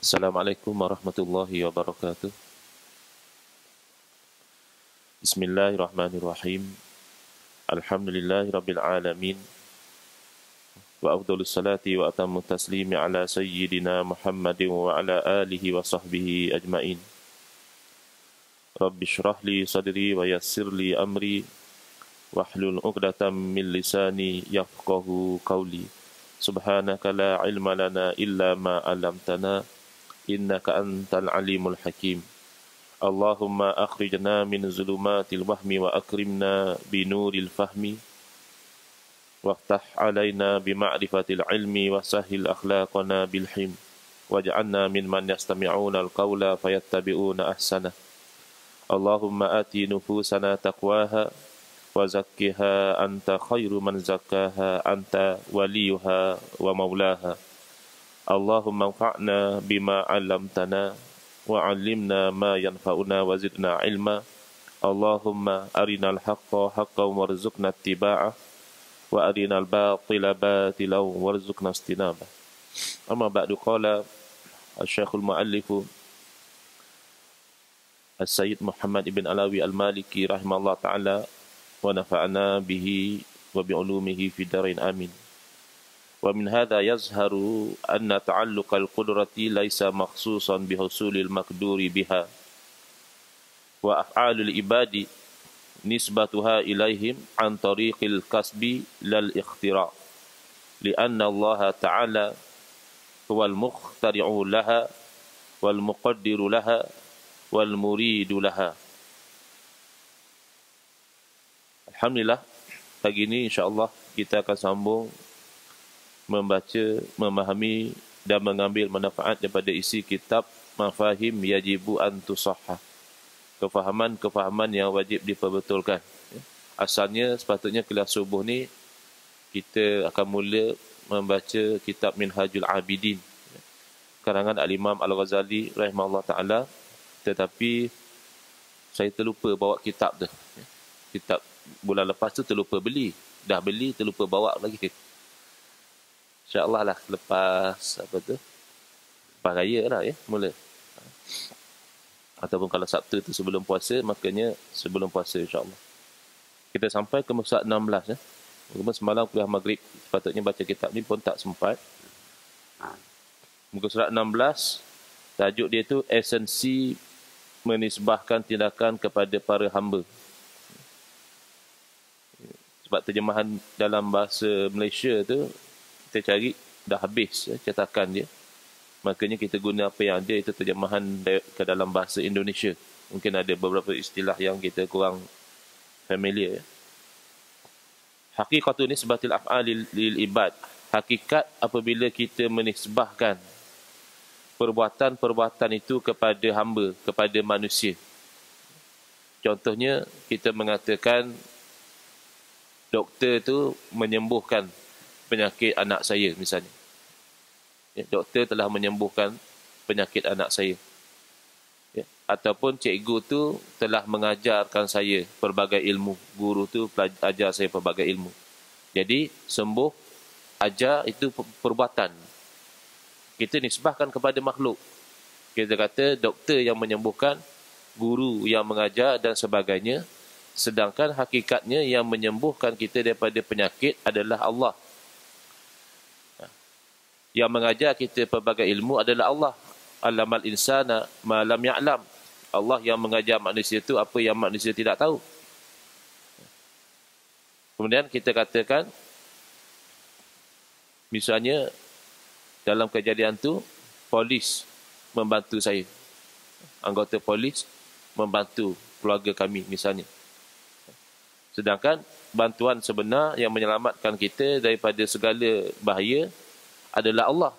Assalamualaikum warahmatullahi wabarakatuh. Bismillahirrahmanirrahim. Alhamdulillahi rabbil alamin. Wa afdhalus salati wa atammu taslimi ala sayyidina Muhammadin wa ala alihi wa sahbihi ajmain. Rabbi shrah li sadri wa yassir li amri wahlul 'uqdatam min lisani yafqahu qawli. Subhanaka la ilma lana illa ma 'allamtana innaka antal alimul hakim. Allahumma akhrijna min zulumatil wahmi wa akrimna binuril fahmi waftah alaina bima'rifatil ilmi wa sahil akhlaqana bilhim waj'alna mimman yastami'una alqawla fayattabi'una ahsana. Allahumma ati nufusana taqwaha wa zakkiha anta khairu man zakkaha anta waliyuha wa maulaha. Allahumma anfa'na bima 'allamtana wa 'allimna ma yanfa'una wa zidna 'ilma. Allahumma arinal haqqa haqqan warzuqna ittiba'ah wa arinal batila batilan warzuqna istinabah. Amma ba'du, qala asy-syekhul mu'allif As-Sayyid Muhammad ibn Alawi Al-Maliki rahimahullah ta'ala wa nafa'ana bihi wa bi'ulumihi fi darain amin. Wa min hadha yazharu anna ta'alluqal qudrati laisa makhsusan bihusulil maqduri biha wa af'alul ibadi nisbatuha ilaihim an tariqil kasbi lal ikhtira' li'anna Allah ta'ala huwal mukhtari'u laha wal muqaddiru laha wal muridu laha. Alhamdulillah, pagi ini insyaAllah kita akan sambung membaca, memahami dan mengambil manfaat daripada isi kitab Mafahim Yajibu an Tusahhah. Kefahaman-kefahaman yang wajib diperbetulkan. Asalnya sepatutnya kelas subuh ni kita akan mula membaca kitab Minhajul Abidin karangan Al-Imam Al-Ghazali rahimahullah ta'ala, tetapi saya terlupa bawa kitab tu. Kitab bulan lepas tu terlupa beli. Dah beli terlupa bawa lagi. InsyaAllah lah lepas lepas raya lah mula. Ataupun kalau Sabtu tu sebelum puasa, makanya sebelum puasa insyaAllah. Kita sampai ke muka surat 16 Kemudian semalam kuliah maghrib sepatutnya baca kitab ni pun tak sempat. Muka surat 16, tajuk dia tu esensi menisbahkan tindakan kepada para hamba. Sebab terjemahan dalam bahasa Malaysia tu kita cari dah habis cetakan dia, makanya kita guna apa yang ada, itu terjemahan ke dalam bahasa Indonesia. Mungkin ada beberapa istilah yang kita kurang familiar. Haqiqatu nisbatil af'ali lil ibad. Hakikat apabila kita menisbahkan perbuatan-perbuatan itu kepada hamba, kepada manusia. Contohnya kita mengatakan doktor tu menyembuhkan penyakit anak saya misalnya. Doktor telah menyembuhkan penyakit anak saya. Ataupun cikgu tu telah mengajarkan saya pelbagai ilmu. Guru tu ajar saya pelbagai ilmu. Jadi sembuh, ajar itu perbuatan. Kita nisbahkan kepada makhluk. Kita kata doktor yang menyembuhkan, guru yang mengajar dan sebagainya. Sedangkan hakikatnya yang menyembuhkan kita daripada penyakit adalah Allah. Yang mengajar kita pelbagai ilmu adalah Allah. Allamal insana ma lam ya'lam. Allah yang mengajar manusia itu apa yang manusia tidak tahu. Kemudian kita katakan, misalnya dalam kejadian tu polis membantu saya. Anggota polis membantu keluarga kami misalnya. Sedangkan bantuan sebenar yang menyelamatkan kita daripada segala bahaya adalah Allah.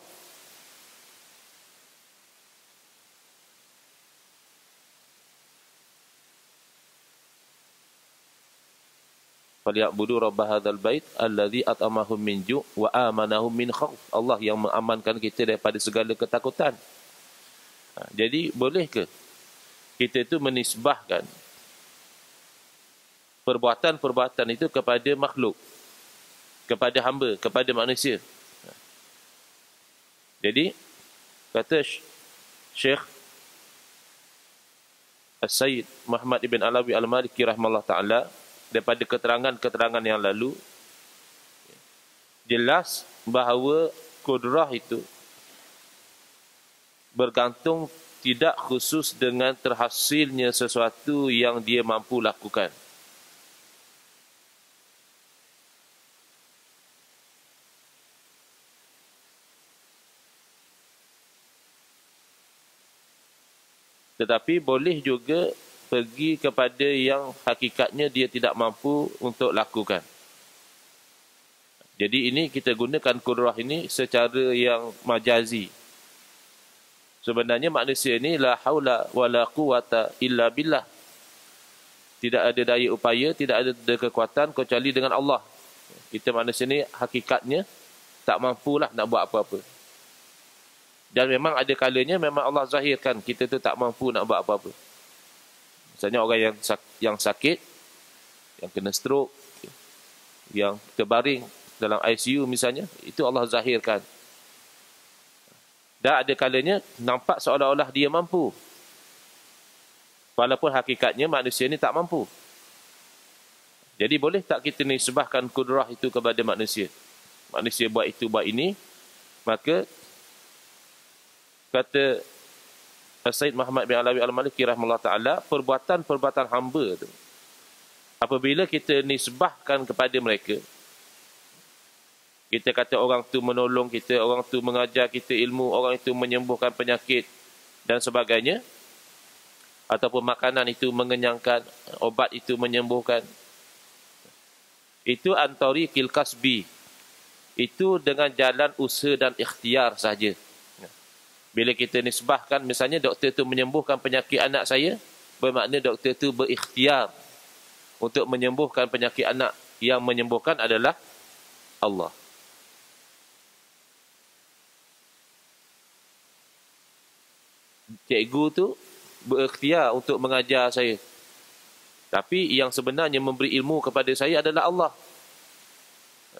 Falyabudu rabb hadzal bait allazi at'amahum min ju' wa amanahum min khauf. Allah yang mengamankan kita daripada segala ketakutan. Jadi boleh ke kita itu menisbahkan perbuatan-perbuatan itu kepada makhluk, kepada hamba, kepada manusia? Jadi kata Syekh As-Sayyid Muhammad ibn Alawi Al-Maliki rahimahullah ta'ala, daripada keterangan-keterangan yang lalu, jelas bahawa kudrah itu bergantung tidak khusus dengan terhasilnya sesuatu yang dia mampu lakukan. Tetapi boleh juga pergi kepada yang hakikatnya dia tidak mampu untuk lakukan. Jadi ini kita gunakan kudrah ini secara yang majazi. Sebenarnya manusia ini la haula wala quwata illa billah. Tidak ada daya upaya, tidak ada kekuatan kecuali dengan Allah. Kita manusia ini hakikatnya tak mampulah nak buat apa-apa. Dan memang ada kalanya memang Allah zahirkan kita tu tak mampu nak buat apa-apa. Misalnya orang yang sakit, yang kena stroke, yang terbaring dalam ICU misalnya, itu Allah zahirkan. Dan ada kalanya nampak seolah-olah dia mampu. Walaupun hakikatnya manusia ni tak mampu. Jadi boleh tak kita nisbahkan kudrah itu kepada manusia? Manusia buat itu, buat ini. Maka kata Sayyid Muhammad bin Alawi Al-Maliki rahimahullah ta'ala, perbuatan-perbuatan hamba tu, apabila kita nisbahkan kepada mereka, kita kata orang tu menolong kita, orang tu mengajar kita ilmu, orang itu menyembuhkan penyakit dan sebagainya, ataupun makanan itu mengenyangkan, obat itu menyembuhkan, itu antari kilkasbi, itu dengan jalan usaha dan ikhtiar saja. Bila kita nisbahkan, misalnya doktor tu menyembuhkan penyakit anak saya, bermakna doktor tu berikhtiar untuk menyembuhkan penyakit anak. Yang menyembuhkan adalah Allah. Cikgu tu berikhtiar untuk mengajar saya. Tapi yang sebenarnya memberi ilmu kepada saya adalah Allah.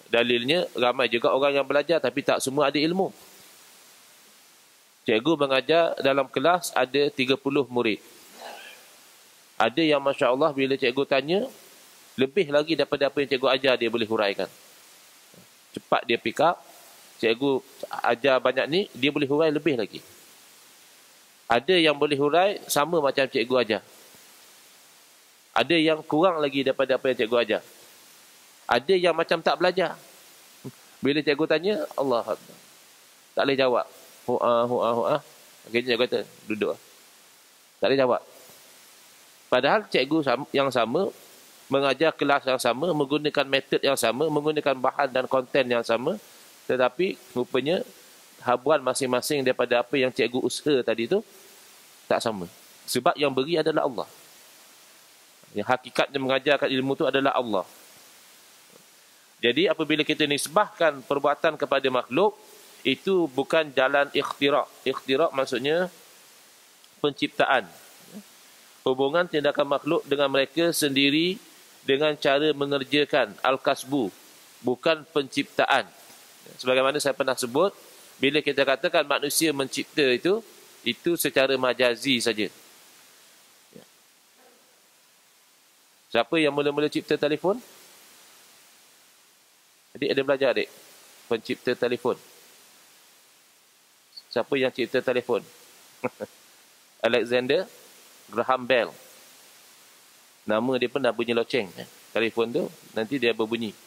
Dalilnya, ramai juga orang yang belajar tapi tak semua ada ilmu. Cikgu mengajar dalam kelas ada 30 murid. Ada yang Masya Allah bila cikgu tanya, lebih lagi daripada apa yang cikgu ajar dia boleh huraikan. Cepat dia pick up. Cikgu ajar banyak ni, dia boleh hurai lebih lagi. Ada yang boleh hurai sama macam cikgu ajar. Ada yang kurang lagi daripada apa yang cikgu ajar. Ada yang macam tak belajar. Bila cikgu tanya, Allah Akbar, tak boleh jawab. Hu'ah. Akhirnya cikgu kata, duduk. Tak boleh jawab. Padahal cikgu yang sama, mengajar kelas yang sama, menggunakan metod yang sama, menggunakan bahan dan konten yang sama, tetapi rupanya habuan masing-masing daripada apa yang cikgu usaha tadi tu tak sama. Sebab yang beri adalah Allah. Yang hakikatnya mengajarkan ilmu tu adalah Allah. Jadi apabila kita nisbahkan perbuatan kepada makhluk, itu bukan jalan ikhtirak. Ikhtirak maksudnya penciptaan. Hubungan tindakan makhluk dengan mereka sendiri dengan cara mengerjakan al-kasbu, bukan penciptaan. Sebagaimana saya pernah sebut, bila kita katakan manusia mencipta itu secara majazi saja. Siapa yang mula-mula cipta telefon? Adik ada belajar, adik? Pencipta telefon. Siapa yang cipta telefon? Alexander Graham Bell. Nama dia pernah bunyi loceng. Telefon tu nanti dia berbunyi.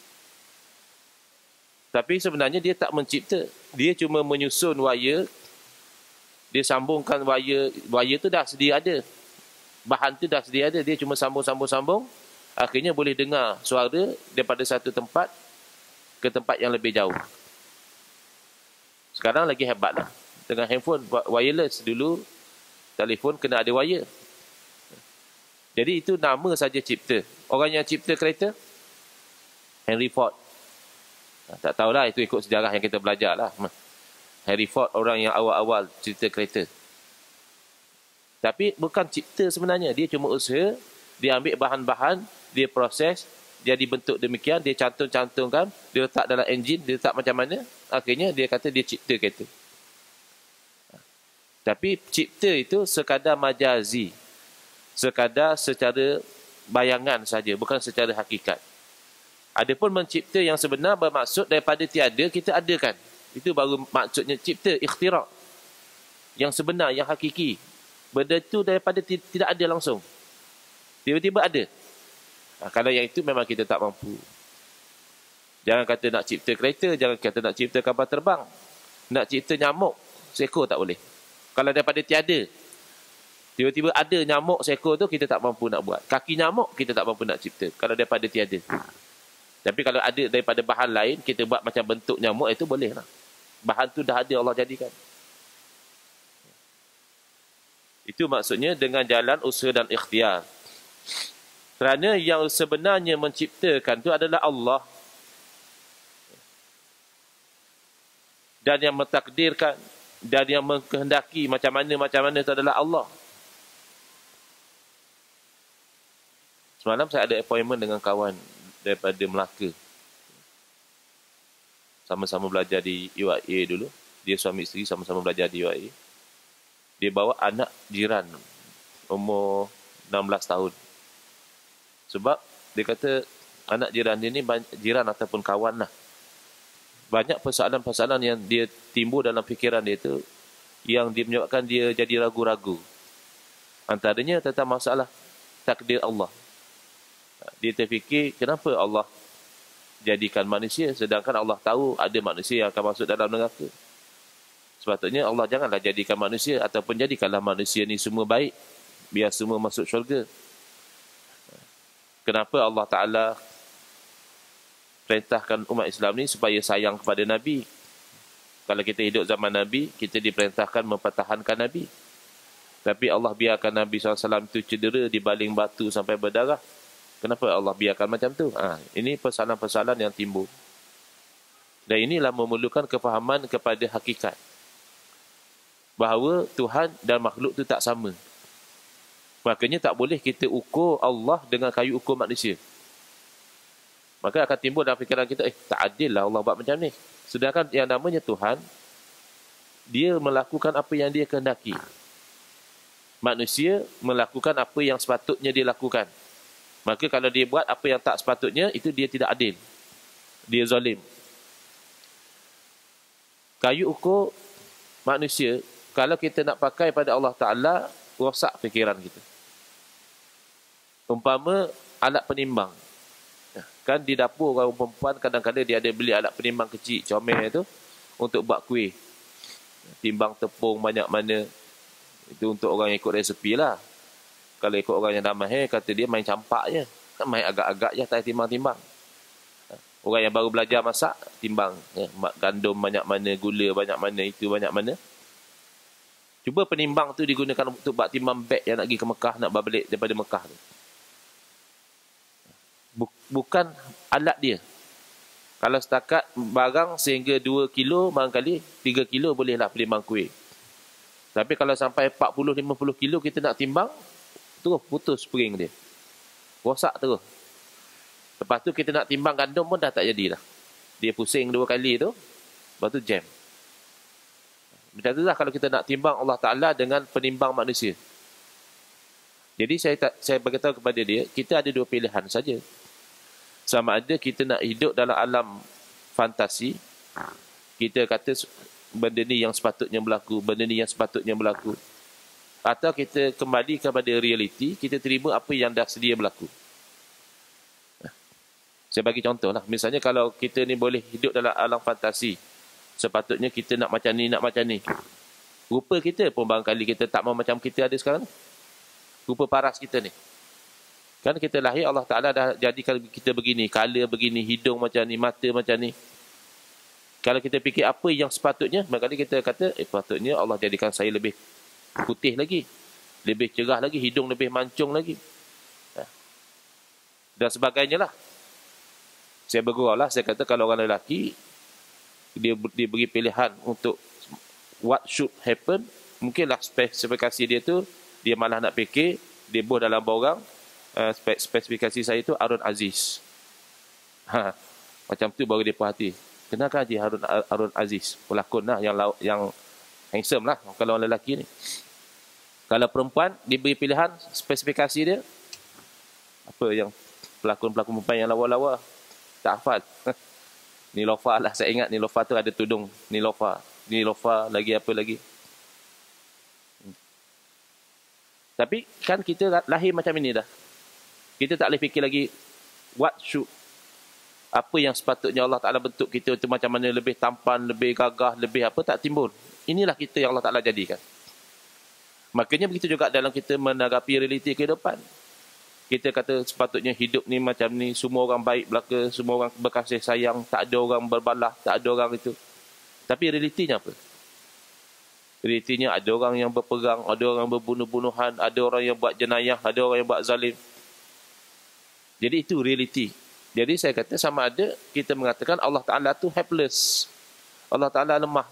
Tapi sebenarnya dia tak mencipta. Dia cuma menyusun wire. Dia sambungkan wire. Wire tu dah sedia ada. Bahan tu dah sedia ada. Dia cuma sambung. Akhirnya boleh dengar suara daripada satu tempat ke tempat yang lebih jauh. Sekarang lagi hebatlah. Dengan handphone wireless, dulu telefon kena ada wire. Jadi itu nama saja cipta. Orang yang cipta kereta, Henry Ford. Tak tahulah, itu ikut sejarah yang kita belajar lah. Henry Ford orang yang awal-awal cipta kereta. Tapi bukan cipta sebenarnya. Dia cuma usaha, dia ambil bahan-bahan, dia proses, dia dibentuk demikian, dia cantum-cantumkan, dia letak dalam enjin, dia letak macam mana, akhirnya dia kata dia cipta kereta. Tapi cipta itu sekadar majazi, sekadar secara bayangan saja, bukan secara hakikat. Adapun mencipta yang sebenar bermaksud daripada tiada kita adakan. Itu baru maksudnya cipta, ikhtira'. Yang sebenar, yang hakiki. Benda itu daripada tidak ada langsung. Tiba-tiba ada. Kalau yang itu memang kita tak mampu. Jangan kata nak cipta kereta, jangan kata nak cipta kapal terbang. Nak cipta nyamuk, seekor tak boleh. Kalau daripada tiada, tiba-tiba ada nyamuk seekor tu, kita tak mampu nak buat. Kaki nyamuk, kita tak mampu nak cipta. Kalau daripada tiada. Tapi kalau ada daripada bahan lain, kita buat macam bentuk nyamuk, itu boleh lah. Bahan tu dah ada, Allah jadikan. Itu maksudnya dengan jalan usaha dan ikhtiar. Kerana yang sebenarnya menciptakan itu adalah Allah. Dan yang mentakdirkan, dan yang mengkehendaki macam mana itu adalah Allah. Semalam saya ada appointment dengan kawan daripada Melaka. Sama-sama belajar di UIA dulu. Dia suami isteri sama-sama belajar di UIA. Dia bawa anak jiran umur 16 tahun. Sebab dia kata anak jiran dia ni jiran ataupun kawan lah. Banyak persoalan-persoalan yang dia timbul dalam fikiran dia tu yang dia menyebabkan dia jadi ragu-ragu. Antaranya tentang masalah takdir Allah. Dia terfikir kenapa Allah jadikan manusia sedangkan Allah tahu ada manusia yang akan masuk dalam neraka. Sepatutnya Allah janganlah jadikan manusia ataupun jadikanlah manusia ni semua baik biar semua masuk syurga. Kenapa Allah Ta'ala perintahkan umat Islam ni supaya sayang kepada Nabi? Kalau kita hidup zaman Nabi, kita diperintahkan mempertahankan Nabi. Tapi Allah biarkan Nabi SAW itu cedera, dibaling batu sampai berdarah. Kenapa Allah biarkan macam tu? Ini persoalan-persoalan yang timbul. Dan inilah memerlukan kefahaman kepada hakikat. Bahawa Tuhan dan makhluk itu tak sama. Makanya tak boleh kita ukur Allah dengan kayu ukur manusia. Maka akan timbul dalam fikiran kita, tak adil lah Allah buat macam ni. Sedangkan yang namanya Tuhan, dia melakukan apa yang dia kehendaki. Manusia melakukan apa yang sepatutnya dia lakukan. Maka kalau dia buat apa yang tak sepatutnya, itu dia tidak adil. Dia zalim. Kayu ukur manusia, kalau kita nak pakai pada Allah Ta'ala, rosak fikiran kita. Umpama alat penimbang. Kan di dapur orang perempuan kadang-kadang dia ada beli alat penimbang kecil, comel tu, untuk buat kuih. Timbang tepung banyak mana. Itu untuk orang yang ikut resepi lah. Kalau ikut orang yang dah mahir, kata dia main campak je. Main agak-agak je, tak timbang-timbang. Orang yang baru belajar masak, timbang. Gandum banyak mana, gula banyak mana, itu banyak mana. Cuba penimbang tu digunakan untuk buat timbang beg yang nak pergi ke Mekah, nak balik daripada Mekah tu. Bukan alat dia. Kalau setakat barang sehingga 2 kilo, barangkali 3 kilo bolehlah penimbang kuih. Tapi kalau sampai 40-50 kilo kita nak timbang, terus putus spring dia. Rosak terus. Lepas tu kita nak timbang gandum pun dah tak jadilah. Dia pusing 2 kali tu, lepas tu jam. Macam tu lah kalau kita nak timbang Allah Ta'ala dengan penimbang manusia. Jadi saya beritahu kepada dia, kita ada 2 pilihan saja. Sama ada kita nak hidup dalam alam fantasi, kita kata benda ni yang sepatutnya berlaku, benda ni yang sepatutnya berlaku. Atau kita kembali kepada realiti, kita terima apa yang dah sedia berlaku. Saya bagi contoh lah. Misalnya kalau kita ni boleh hidup dalam alam fantasi, sepatutnya kita nak macam ni, nak macam ni. Rupa kita pun barangkali kita tak mau macam kita ada sekarang. Rupa paras kita ni. Kan kita lahir Allah Ta'ala dah jadikan kita begini, color begini, hidung macam ni, mata macam ni. Kalau kita fikir apa yang sepatutnya, barangkali kita kata, patutnya Allah jadikan saya lebih putih lagi, lebih cerah lagi, hidung lebih mancung lagi. Dan sebagainya lah. Saya bergurau lah, saya kata kalau orang lelaki, dia beri pilihan untuk what should happen, mungkinlah spesifikasi dia tu, dia malah nak fikir, dia buh dalam borang, spesifikasi saya tu Harun Aziz. Macam tu baru dia puas hati. Kenapa Haji Harun Aziz? Pelakon lah yang handsome lah kalau orang lelaki ni. Kalau perempuan diberi pilihan spesifikasi dia, apa yang pelakon-pelakon perempuan yang lawa-lawa tak hafal. Nilofa lah, saya ingat Nilofa tu ada tudung Nilofa lagi apa lagi. Tapi kan kita lahir macam ini dah. Kita tak boleh fikir lagi apa yang sepatutnya Allah Ta'ala bentuk kita itu macam mana, lebih tampan, lebih gagah, lebih apa, tak timbul. Inilah kita yang Allah Ta'ala jadikan. Makanya begitu juga dalam kita menanggapi realiti kehidupan. Kita kata sepatutnya hidup ni macam ni, semua orang baik belaka, semua orang berkasih sayang, tak ada orang berbalah, tak ada orang itu. Tapi realitinya apa? Realitinya ada orang yang berperang, ada orang yang berbunuh-bunuhan, ada orang yang buat jenayah, ada orang yang buat zalim. Jadi itu realiti. Jadi saya kata sama ada kita mengatakan Allah Ta'ala tu helpless. Allah Ta'ala lemah.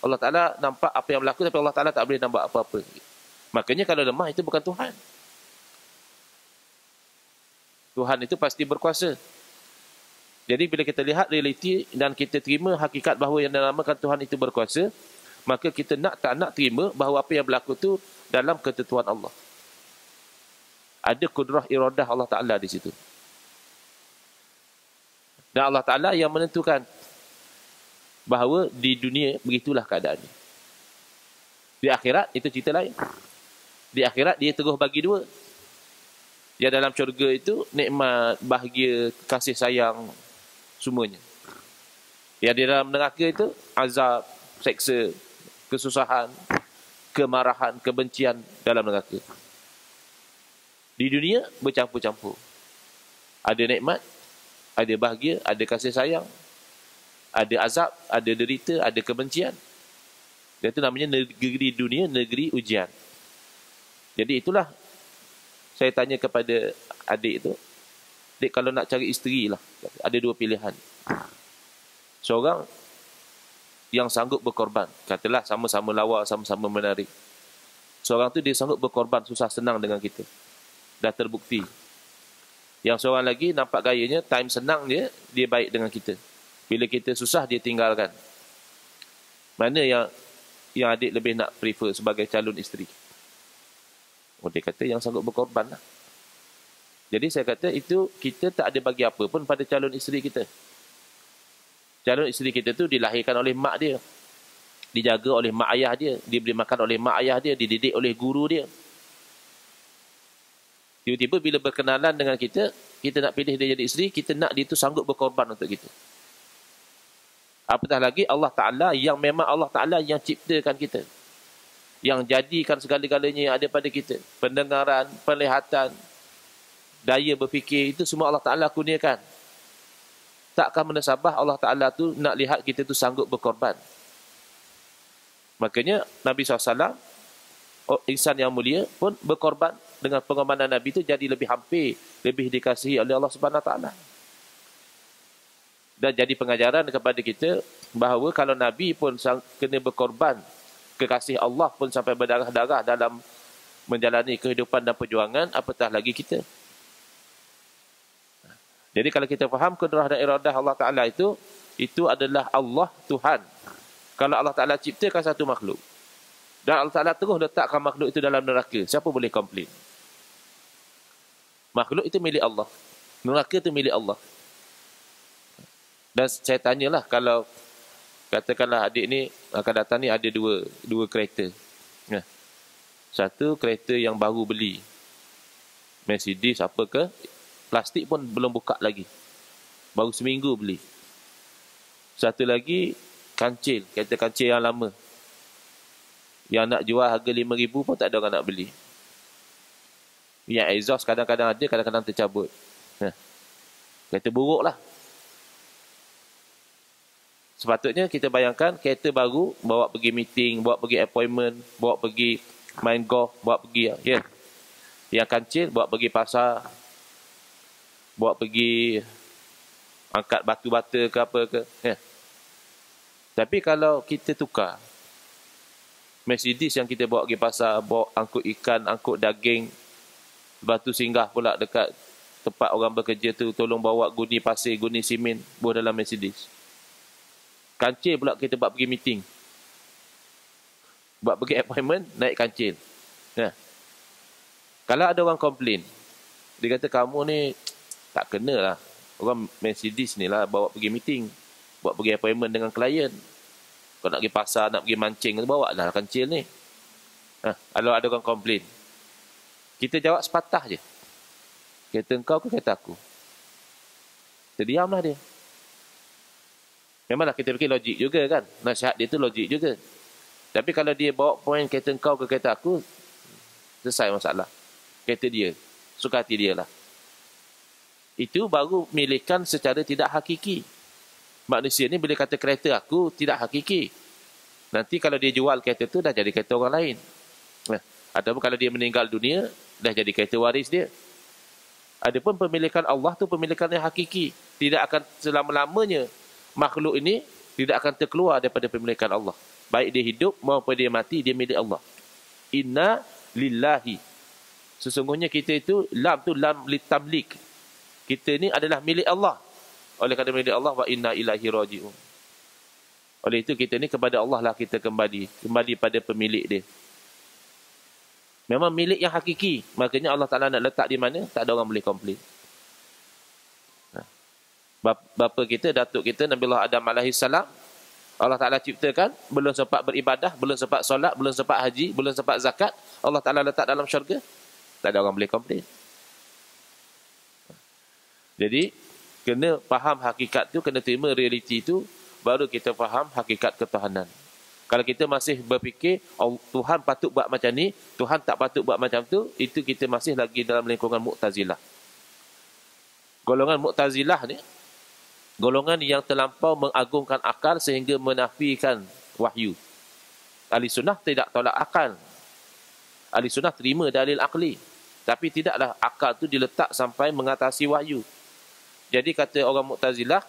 Allah Ta'ala nampak apa yang berlaku, tapi Allah Ta'ala tak boleh nampak apa-apa. Makanya kalau lemah itu bukan Tuhan. Tuhan itu pasti berkuasa. Jadi bila kita lihat realiti dan kita terima hakikat bahawa yang dinamakan Tuhan itu berkuasa, maka kita tak nak terima bahawa apa yang berlaku itu dalam ketentuan Allah. Ada kudrah iradah Allah Ta'ala di situ. Dan Allah Ta'ala yang menentukan bahawa di dunia begitulah keadaannya. Di akhirat itu cerita lain. Di akhirat dia terus bagi dua. Yang dalam syurga itu nikmat, bahagia, kasih sayang semuanya. Yang di dalam neraka itu azab, seksa, kesusahan, kemarahan, kebencian dalam neraka. Di dunia bercampur-campur. Ada nikmat, ada bahagia, ada kasih sayang, ada azab, ada derita, ada kebencian. Dan itu namanya negeri dunia, negeri ujian. Jadi itulah saya tanya kepada adik itu, adik kalau nak cari isteri lah, ada dua pilihan. Seorang yang sanggup berkorban, katalah sama-sama lawa, sama-sama menarik. Seorang tu dia sanggup berkorban, susah senang dengan kita. Dah terbukti. Yang seorang lagi nampak gayanya, time senang dia baik dengan kita. Bila kita susah, dia tinggalkan. Mana yang adik lebih nak prefer sebagai calon isteri? Oh, dia kata yang sanggup berkorban lah. Jadi saya kata itu kita tak ada bagi apa pun pada calon isteri kita. Calon isteri kita tu dilahirkan oleh mak dia. Dijaga oleh mak ayah dia. Diberi makan oleh mak ayah dia. Dididik oleh guru dia. Tiba-tiba bila berkenalan dengan kita, kita nak pilih dia jadi isteri, kita nak dia tu sanggup berkorban untuk kita. Apatah lagi Allah Ta'ala yang memang Allah Ta'ala yang ciptakan kita. Yang jadikan segala-galanya yang ada pada kita. Pendengaran, penglihatan, daya berfikir, itu semua Allah Ta'ala kurniakan. Takkan menasabah Allah Ta'ala tu nak lihat kita tu sanggup berkorban. Makanya Nabi SAW, insan yang mulia pun berkorban. Dengan pengorbanan Nabi itu jadi lebih hampir, lebih dikasihi oleh Allah Subhanahu Wa Ta'ala. Dan jadi pengajaran kepada kita bahawa kalau Nabi pun kena berkorban, kekasih Allah pun sampai berdarah-darah dalam menjalani kehidupan dan perjuangan, apatah lagi kita. Jadi kalau kita faham kudrah dan iradah Allah Ta'ala itu adalah Allah Tuhan. Kalau Allah Ta'ala ciptakan satu makhluk, dan Allah Ta'ala terus letakkan makhluk itu dalam neraka, siapa boleh komplain? Makhluk itu milik Allah. Neraka itu milik Allah. Dan saya tanyalah, kalau katakanlah adik ni akan datang ni ada dua kereta. Satu kereta yang baru beli, Mercedes apa ke, plastik pun belum buka lagi. Baru seminggu beli. Satu lagi kancil, kereta kancil yang lama. Yang nak jual harga RM5,000 pun tak ada orang nak beli. Yang exhaust kadang-kadang ada, kadang-kadang tercabut. Kereta buruk lah. Sepatutnya kita bayangkan kereta baru, bawa pergi meeting, bawa pergi appointment, bawa pergi main golf, bawa pergi, ya. Yang kancil, bawa pergi pasar, bawa pergi angkat batu bata ke apa ke. Ya. Tapi kalau kita tukar, Mercedes yang kita bawa pergi pasar, bawa angkut ikan, angkut daging, lepas tu singgah pula dekat tempat orang bekerja tu, tolong bawa guni pasir, guni simen, buah dalam Mercedes. Kancil pula kita buat pergi meeting. Buat pergi appointment, naik kancil. Nah, kalau ada orang komplain, dia kata kamu ni tak kena lah. Orang Mercedes ni lah bawa pergi meeting, buat pergi appointment dengan klien. Kau nak pergi pasar, nak pergi mancing, bawa lah kancil ni. Kalau ada orang komplain, kita jawab sepatah je. Kereta engkau ke kereta aku? Terdiamlah dia. Memanglah kita fikir logik juga kan. Nasihat dia tu logik juga. Tapi kalau dia bawa poin kereta engkau ke kereta aku, selesai masalah. Kereta dia. Suka hati dia lah. Itu baru milikan secara tidak hakiki. Manusia ni bila kata kereta aku, tidak hakiki. Nanti kalau dia jual kereta tu, dah jadi kereta orang lain. Ataupun kalau dia meninggal dunia, dah jadi kereta waris dia. Adapun pemilikan Allah tu pemilikan yang hakiki. Tidak akan selama-lamanya makhluk ini tidak akan terkeluar daripada pemilikan Allah. Baik dia hidup maupun dia mati, dia milik Allah. Inna lillahi. Sesungguhnya kita itu, lam tu lam litamlik. Kita ni adalah milik Allah. Oleh kerana milik Allah, wa inna ilahi raji'un. Oleh itu kita ni kepada Allah lah kita kembali. Kembali pada pemilik dia. Memang milik yang hakiki. Makanya Allah Ta'ala nak letak di mana, tak ada orang boleh komplain. Bapa kita, datuk kita, Nabi Allah Adam alaihissalam, Allah Ta'ala ciptakan, belum sempat beribadah, belum sempat solat, belum sempat haji, belum sempat zakat, Allah Ta'ala letak dalam syurga, tak ada orang boleh komplain. Jadi, kena faham hakikat tu, kena terima realiti tu, baru kita faham hakikat ketuhanan. Kalau kita masih berfikir, Tuhan patut buat macam ni, Tuhan tak patut buat macam tu, itu kita masih lagi dalam lingkungan Mu'tazilah. Golongan Mu'tazilah ni, golongan yang terlampau mengagungkan akal sehingga menafikan wahyu. Ahli sunnah tidak tolak akal. Ahli sunnah terima dalil akli. Tapi tidaklah akal tu diletak sampai mengatasi wahyu. Jadi kata orang Mu'tazilah,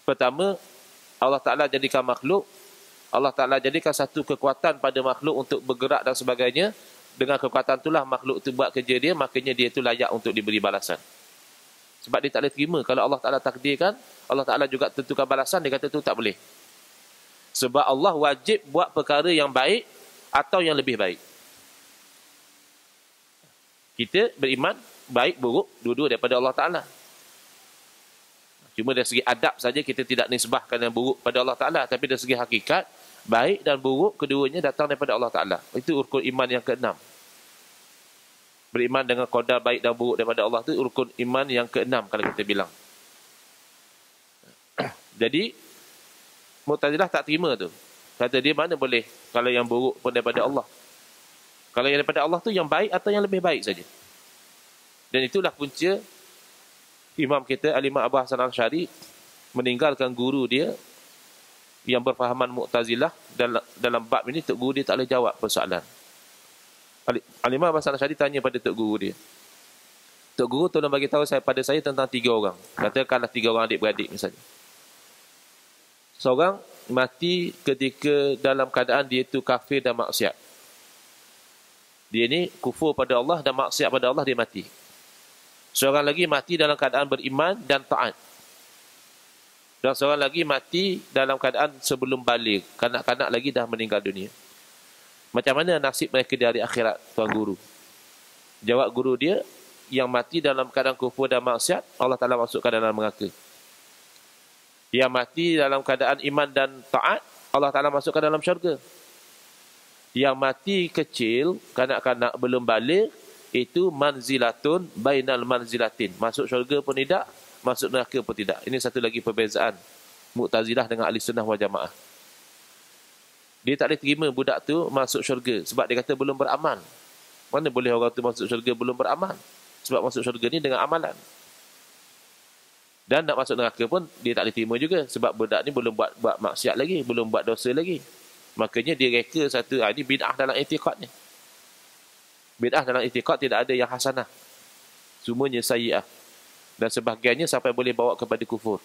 pertama, Allah Ta'ala jadikan makhluk, Allah Ta'ala jadikan satu kekuatan pada makhluk untuk bergerak dan sebagainya. Dengan kekuatan itulah makhluk itu buat kerja dia, makanya dia itu layak untuk diberi balasan. Sebab dia tak boleh terima. Kalau Allah Ta'ala takdirkan, Allah Ta'ala juga tentukan balasan, dia kata tu tak boleh. Sebab Allah wajib buat perkara yang baik atau yang lebih baik. Kita beriman, baik, buruk, dua-dua daripada Allah Ta'ala. Cuma dari segi adab saja kita tidak nisbahkan yang buruk pada Allah Ta'ala. Tapi dari segi hakikat, baik dan buruk keduanya datang daripada Allah Ta'ala. Itu rukun iman yang ke-6. Beriman dengan qadar baik dan buruk daripada Allah itu rukun iman yang ke-6 kalau kita bilang. Jadi Mu'tazilah tak terima tu. Kata dia mana boleh kalau yang buruk pun daripada Allah. Kalau yang daripada Allah tu yang baik atau yang lebih baik saja. Dan itulah punca imam kita Al-Imam Abu Hasan Al-Asy'ari meninggalkan guru dia yang berfahaman Mu'tazilah dalam bab ini. Tok guru dia tak boleh jawab persoalan. Al-Imam Abu Hasan Al-Asy'ari tanya pada tok guru dia, tok guru tolong bagi tahu pada saya tentang 3 orang. Katakanlah 3 orang adik-beradik misalnya. Seorang mati ketika dalam keadaan dia itu kafir dan maksiat. Dia ni kufur pada Allah dan maksiat pada Allah, dia mati. Seorang lagi mati dalam keadaan beriman dan taat. Dan seorang lagi mati dalam keadaan sebelum balik. Kanak-kanak lagi dah meninggal dunia. Macam mana nasib mereka di hari akhirat, tuan guru? Jawab guru dia, yang mati dalam keadaan kufur dan maksiat, Allah Ta'ala masukkan dalam neraka. Yang mati dalam keadaan iman dan taat, Allah Ta'ala masukkan dalam syurga. Yang mati kecil, kanak-kanak belum balik, itu manzilatun bainal manzilatin. Masuk syurga pun tidak, masuk neraka pun tidak. Ini satu lagi perbezaan Mu'tazilah dengan Ahli Sunnah wal Jamaah. Dia tak boleh terima budak tu masuk syurga sebab dia kata belum beramal. Mana boleh orang tu masuk syurga belum beramal? Sebab masuk syurga ni dengan amalan. Dan nak masuk neraka pun dia tak boleh terima juga sebab budak ni belum buat maksiat lagi, belum buat dosa lagi. Makanya dia reka satu, ini bid'ah dalam i'tiqad ni. Bid'ah dalam i'tiqad tidak ada yang hasanah. Semuanya sayyi'ah. Dan sebahagiannya sampai boleh bawa kepada kufur.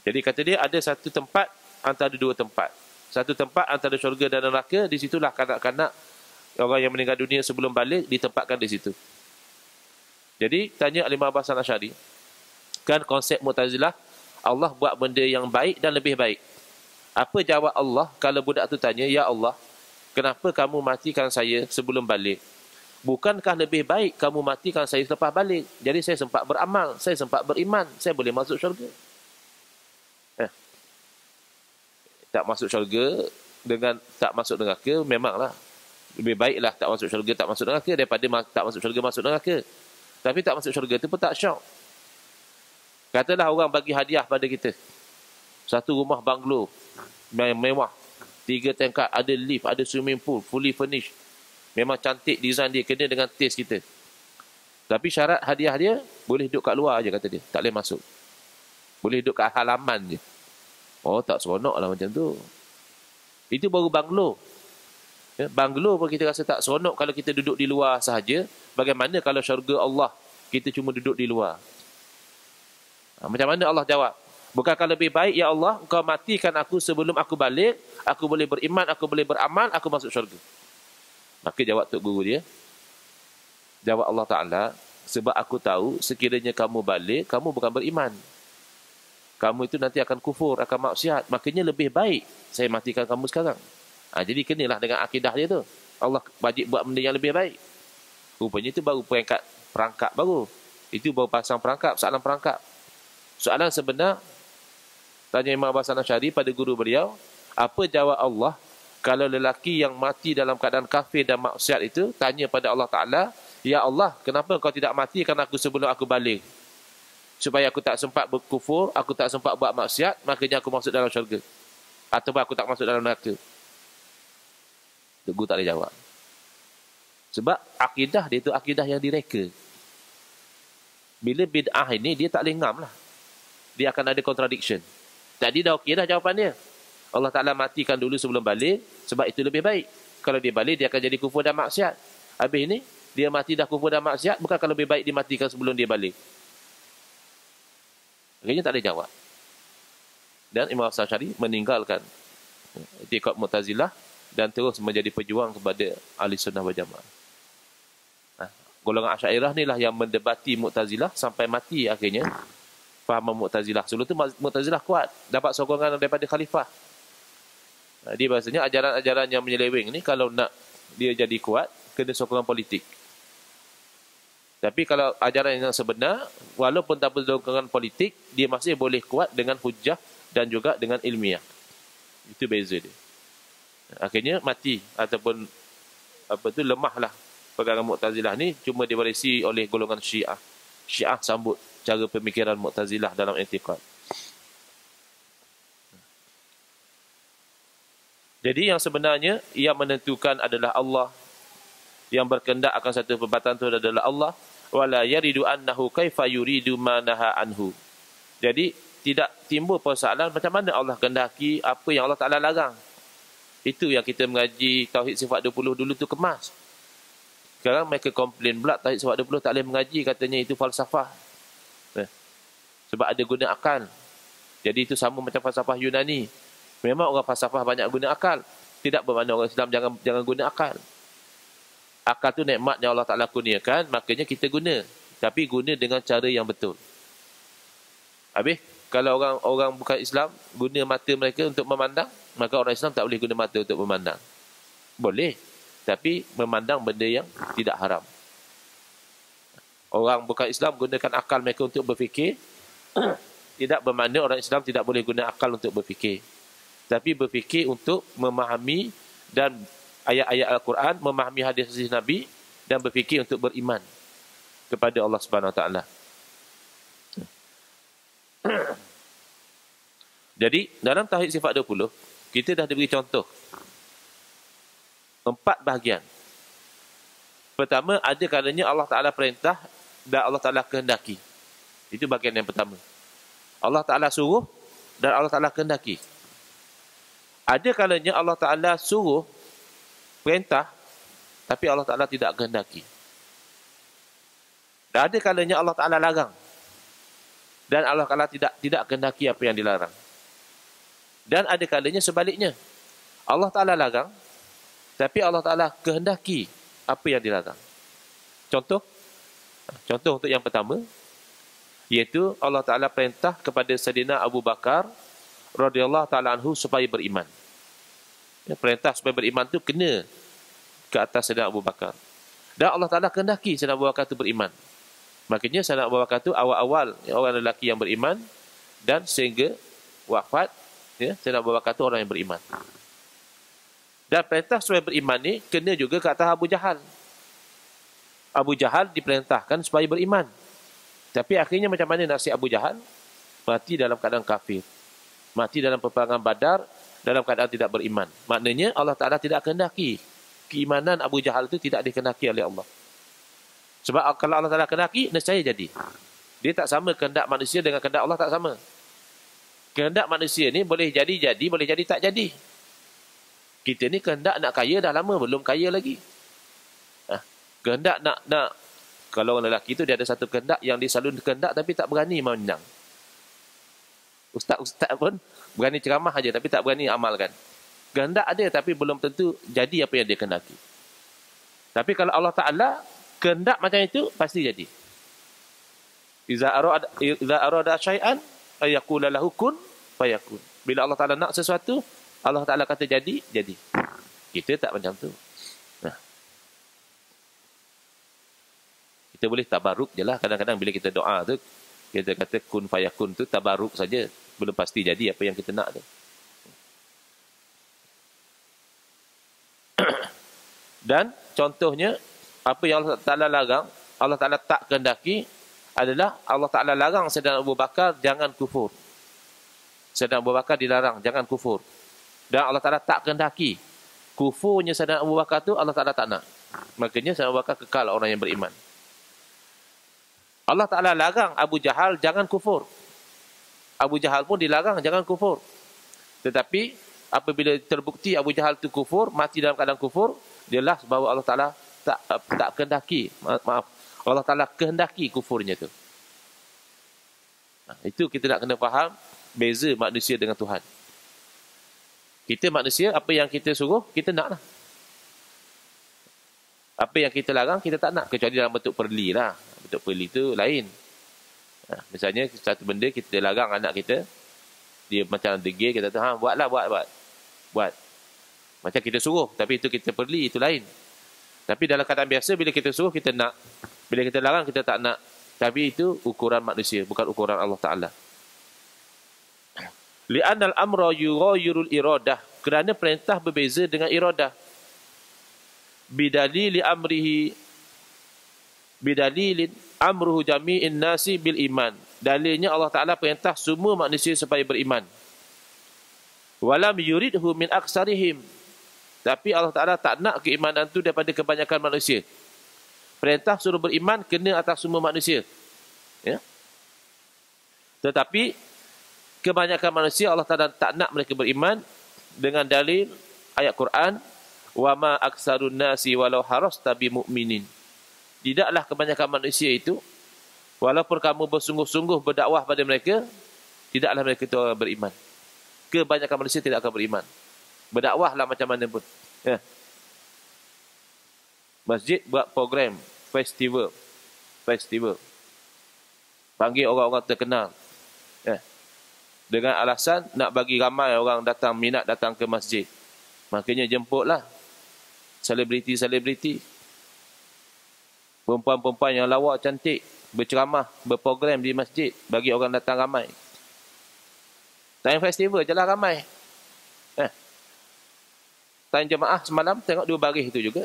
Jadi kata dia ada satu tempat antara 2 tempat. Satu tempat antara syurga dan neraka, di situlah kanak-kanak orang yang meninggal dunia sebelum balik ditempatkan di situ. Jadi tanya Al-Imam Abu Hasan Al-Asy'ari, kan konsep Mu'tazilah Allah buat benda yang baik dan lebih baik. Apa jawab Allah kalau budak tu tanya, ya Allah, kenapa kamu matikan saya sebelum balik? Bukankah lebih baik kamu matikan saya selepas balik? Jadi saya sempat beramal, saya sempat beriman, saya boleh masuk syurga. Tak masuk syurga dengan tak masuk neraka, memanglah lebih baiklah tak masuk syurga tak masuk neraka daripada tak masuk syurga masuk neraka. Tapi tak masuk syurga tu pun tak syok. Katalah orang bagi hadiah pada kita satu rumah banglo mewah, 3 tingkat, ada lift, ada swimming pool, fully furnished, memang cantik design dia, kena dengan taste kita. Tapi syarat hadiah dia boleh duduk kat luar je, kata dia, tak boleh masuk, boleh duduk kat halaman je. Oh, tak seronok lah macam tu. Itu baru banglo. Banglo pun kita rasa tak seronok kalau kita duduk di luar sahaja. Bagaimana kalau syurga Allah kita cuma duduk di luar? Macam mana Allah jawab? Bukankah lebih baik, ya Allah, engkau matikan aku sebelum aku balik, aku boleh beriman, aku boleh beramal, aku masuk syurga. Maka jawab Tok Guru dia, jawab Allah Ta'ala, sebab aku tahu sekiranya kamu balik, kamu bukan beriman. Kamu itu nanti akan kufur, akan maksiat. Makanya lebih baik saya matikan kamu sekarang. Jadi kenalah dengan akidah dia tu. Allah wajib buat benda yang lebih baik. Rupanya itu baru perangkap baru. Itu baru pasang perangkap, soalan perangkap. Soalan sebenar, tanya Imam Hasan Asy'ari pada guru beliau, apa jawab Allah kalau lelaki yang mati dalam keadaan kafir dan maksiat itu tanya pada Allah Ta'ala, ya Allah, kenapa kau tidak matikan aku sebelum aku balik? Supaya aku tak sempat berkufur, aku tak sempat buat maksiat, makanya aku masuk dalam syurga. Ataupun aku tak masuk dalam neraka. Tok Guru tak boleh jawab. Sebab akidah dia tu akidah yang direka. Bila bid'ah ini, dia tak boleh ngam lah. Dia akan ada contradiction. Tadi dah okey dah jawapan dia. Allah Ta'ala matikan dulu sebelum balik, sebab itu lebih baik. Kalau dia balik, dia akan jadi kufur dan maksiat. Habis ini, dia mati dah kufur dan maksiat, bukankah lebih baik dimatikan sebelum dia balik? Akhirnya tak boleh jawab. Dan Imam Hasan Asy'ari meninggalkan i'tiqad Mu'tazilah dan terus menjadi pejuang kepada Ahli Sunnah wal Jamaah. Golongan Asy'ariyah ni lah yang mendebati Mu'tazilah sampai mati akhirnya. Fahaman Mu'tazilah. Sebelum tu Mu'tazilah kuat, dapat sokongan daripada khalifah. Dia bahasanya ajaran-ajaran yang menyeleweng ni kalau nak dia jadi kuat, kena sokongan politik. Tapi kalau ajaran yang sebenar, walaupun tanpa sokongan politik, dia masih boleh kuat dengan hujah dan juga dengan ilmiah. Itu beza dia. Akhirnya mati ataupun lemahlah pegangan Mu'tazilah ni, cuma diwarisi oleh golongan Syiah. Syiah sambut cara pemikiran Mu'tazilah dalam i'tiqad. Jadi yang sebenarnya yang menentukan adalah Allah. Yang berkehendak akan satu perbuatan itu adalah Allah. Wala yaridu annahu kaifa yuridu ma naha anhu. Jadi tidak timbul persoalan macam mana Allah kehendaki apa yang Allah Ta'ala larang. Itu yang kita mengaji Tauhid Sifat 20 dulu tu kemas. Sekarang mereka komplain pula Tauhid Sifat 20 tak boleh mengaji, katanya itu falsafah. Sebab ada guna akal. Jadi itu sama macam falsafah Yunani. Memang orang falsafah banyak guna akal. Tidak bermakna orang Islam jangan guna akal. Akal tu nikmat yang Allah Ta'ala kurniakan, makanya kita guna. Tapi guna dengan cara yang betul. Habis, kalau orang bukan Islam guna mata mereka untuk memandang, maka orang Islam tak boleh guna mata untuk memandang. Boleh, tapi memandang benda yang tidak haram. Orang bukan Islam gunakan akal mereka untuk berfikir, tidak bermakna orang Islam tidak boleh guna akal untuk berfikir. Tapi berfikir untuk memahami dan ayat-ayat Al-Quran, memahami hadis-hadis Nabi dan berfikir untuk beriman kepada Allah Subhanahu Wa Taala. Jadi dalam Tauhid Sifat 20 kita dah diberi contoh 4 bahagian. Pertama, ada kalanya Allah Ta'ala perintah dan Allah Ta'ala kehendaki. Itu bahagian yang pertama. Allah Ta'ala suruh dan Allah Ta'ala kehendaki. Ada kalanya Allah Ta'ala suruh perintah tapi Allah Ta'ala tidak kehendaki. Dan ada kalanya Allah Ta'ala larang dan Allah Ta'ala tidak kehendaki apa yang dilarang. Dan ada kalanya sebaliknya, Allah Ta'ala larang tapi Allah Ta'ala kehendaki apa yang dilarang. Contoh untuk yang pertama, iaitu Allah Ta'ala perintah kepada Sayyidina Abu Bakar radhiyallahu taala anhu supaya beriman. Ya, perintah supaya beriman tu kena ke atas Sayyidina Abu Bakar. Dan Allah Taala kehendaki Sayyidina Abu Bakar tu beriman. Makanya Sayyidina Abu Bakar tu awal-awal orang lelaki yang beriman dan sehingga wafat, ya, Sayyidina Abu Bakar tu orang yang beriman. Dan perintah supaya beriman ni kena juga ke atas Abu Jahal. Abu Jahal diperintahkan supaya beriman. Tapi akhirnya macam mana nasib Abu Jahal? Mati dalam keadaan kafir. Mati dalam peperangan Badar dalam keadaan tidak beriman. Maknanya Allah Ta'ala tidak kehendaki. Keimanan Abu Jahal itu tidak dikehendaki oleh Allah. Sebab kalau Allah Ta'ala kehendaki, nescaya jadi. Dia tak sama kehendak manusia dengan kehendak Allah, tak sama. Kehendak manusia ni boleh jadi, boleh jadi tak jadi. Kita ni kehendak nak kaya dah lama, belum kaya lagi. Kehendak nak kalau orang lelaki tu dia ada satu kehendak yang dia selalu kehendak tapi tak berani menang. Ustaz pun berani ceramah aja tapi tak berani amalkan. Kehendak ada tapi belum tentu jadi apa yang dia kehendaki. Tapi kalau Allah Ta'ala kehendak macam itu, pasti jadi. Iza arada syai'an ayaqula lahu kun fayakun. Bila Allah Ta'ala nak sesuatu, Allah Ta'ala kata jadi, jadi. Kita tak macam tu. Kita boleh tabaruk je lah. Kadang-kadang bila kita doa tu, kita kata kun fayakun tu tabaruk saja. Belum pasti jadi apa yang kita nak tu. Dan contohnya, apa yang Allah Ta'ala larang, Allah Ta'ala tak kehendaki adalah Allah Ta'ala larang Sayyidina Abu Bakar jangan kufur. Sayyidina Abu Bakar dilarang jangan kufur. Dan Allah Ta'ala tak kehendaki kufurnya Sayyidina Abu Bakar tu Allah Ta'ala tak nak. Makanya Sayyidina Abu Bakar kekal orang yang beriman. Allah Ta'ala larang Abu Jahal jangan kufur. Abu Jahal pun dilarang jangan kufur. Tetapi apabila terbukti Abu Jahal itu kufur, mati dalam keadaan kufur, jelas bahawa Allah Ta'ala tak kehendaki, maaf, Allah Ta'ala kehendaki kufurnya itu. Itu kita nak kena faham beza manusia dengan Tuhan. Kita manusia, apa yang kita suruh, kita nak lah. Apa yang kita larang, kita tak nak. Kecuali dalam bentuk perli lah. Bentuk perli itu lain. Misalnya, satu benda kita larang anak kita, dia macam degil, kita kata, buatlah, buat. Macam kita suruh, tapi itu kita perli, itu lain. Tapi dalam keadaan biasa, bila kita suruh, kita nak. Bila kita larang, kita tak nak. Tapi itu ukuran manusia, bukan ukuran Allah Ta'ala. Li'anal amra yughayyirul iradah. Kerana perintah berbeza dengan iradah. Bidalili amruhu jami'in nasi bil iman. Dalilnya Allah Ta'ala perintah semua manusia supaya beriman. Walam yuridhu min aksarihim. Tapi Allah Ta'ala tak nak keimanan itu daripada kebanyakan manusia. Perintah suruh beriman kena atas semua manusia. Ya? Tetapi kebanyakan manusia Allah Ta'ala tak nak mereka beriman dengan dalil ayat Quran, wa ma aksarun nasi walau harasta bimu'minin. Tidaklah kebanyakan manusia itu, walaupun kamu bersungguh-sungguh berdakwah pada mereka, tidaklah mereka itu beriman. Kebanyakan manusia tidak akan beriman. Berdakwahlah macam mana pun. Ya. Masjid buat program, festival. Panggil orang-orang terkenal. Ya. Dengan alasan nak bagi ramai orang datang, minat datang ke masjid. Makanya jemputlah selebriti-selebriti. Perempuan-perempuan yang lawak cantik, berceramah, berprogram di masjid, bagi orang datang ramai. Time festival je lah ramai. Time jemaah semalam, tengok 2 baris itu juga.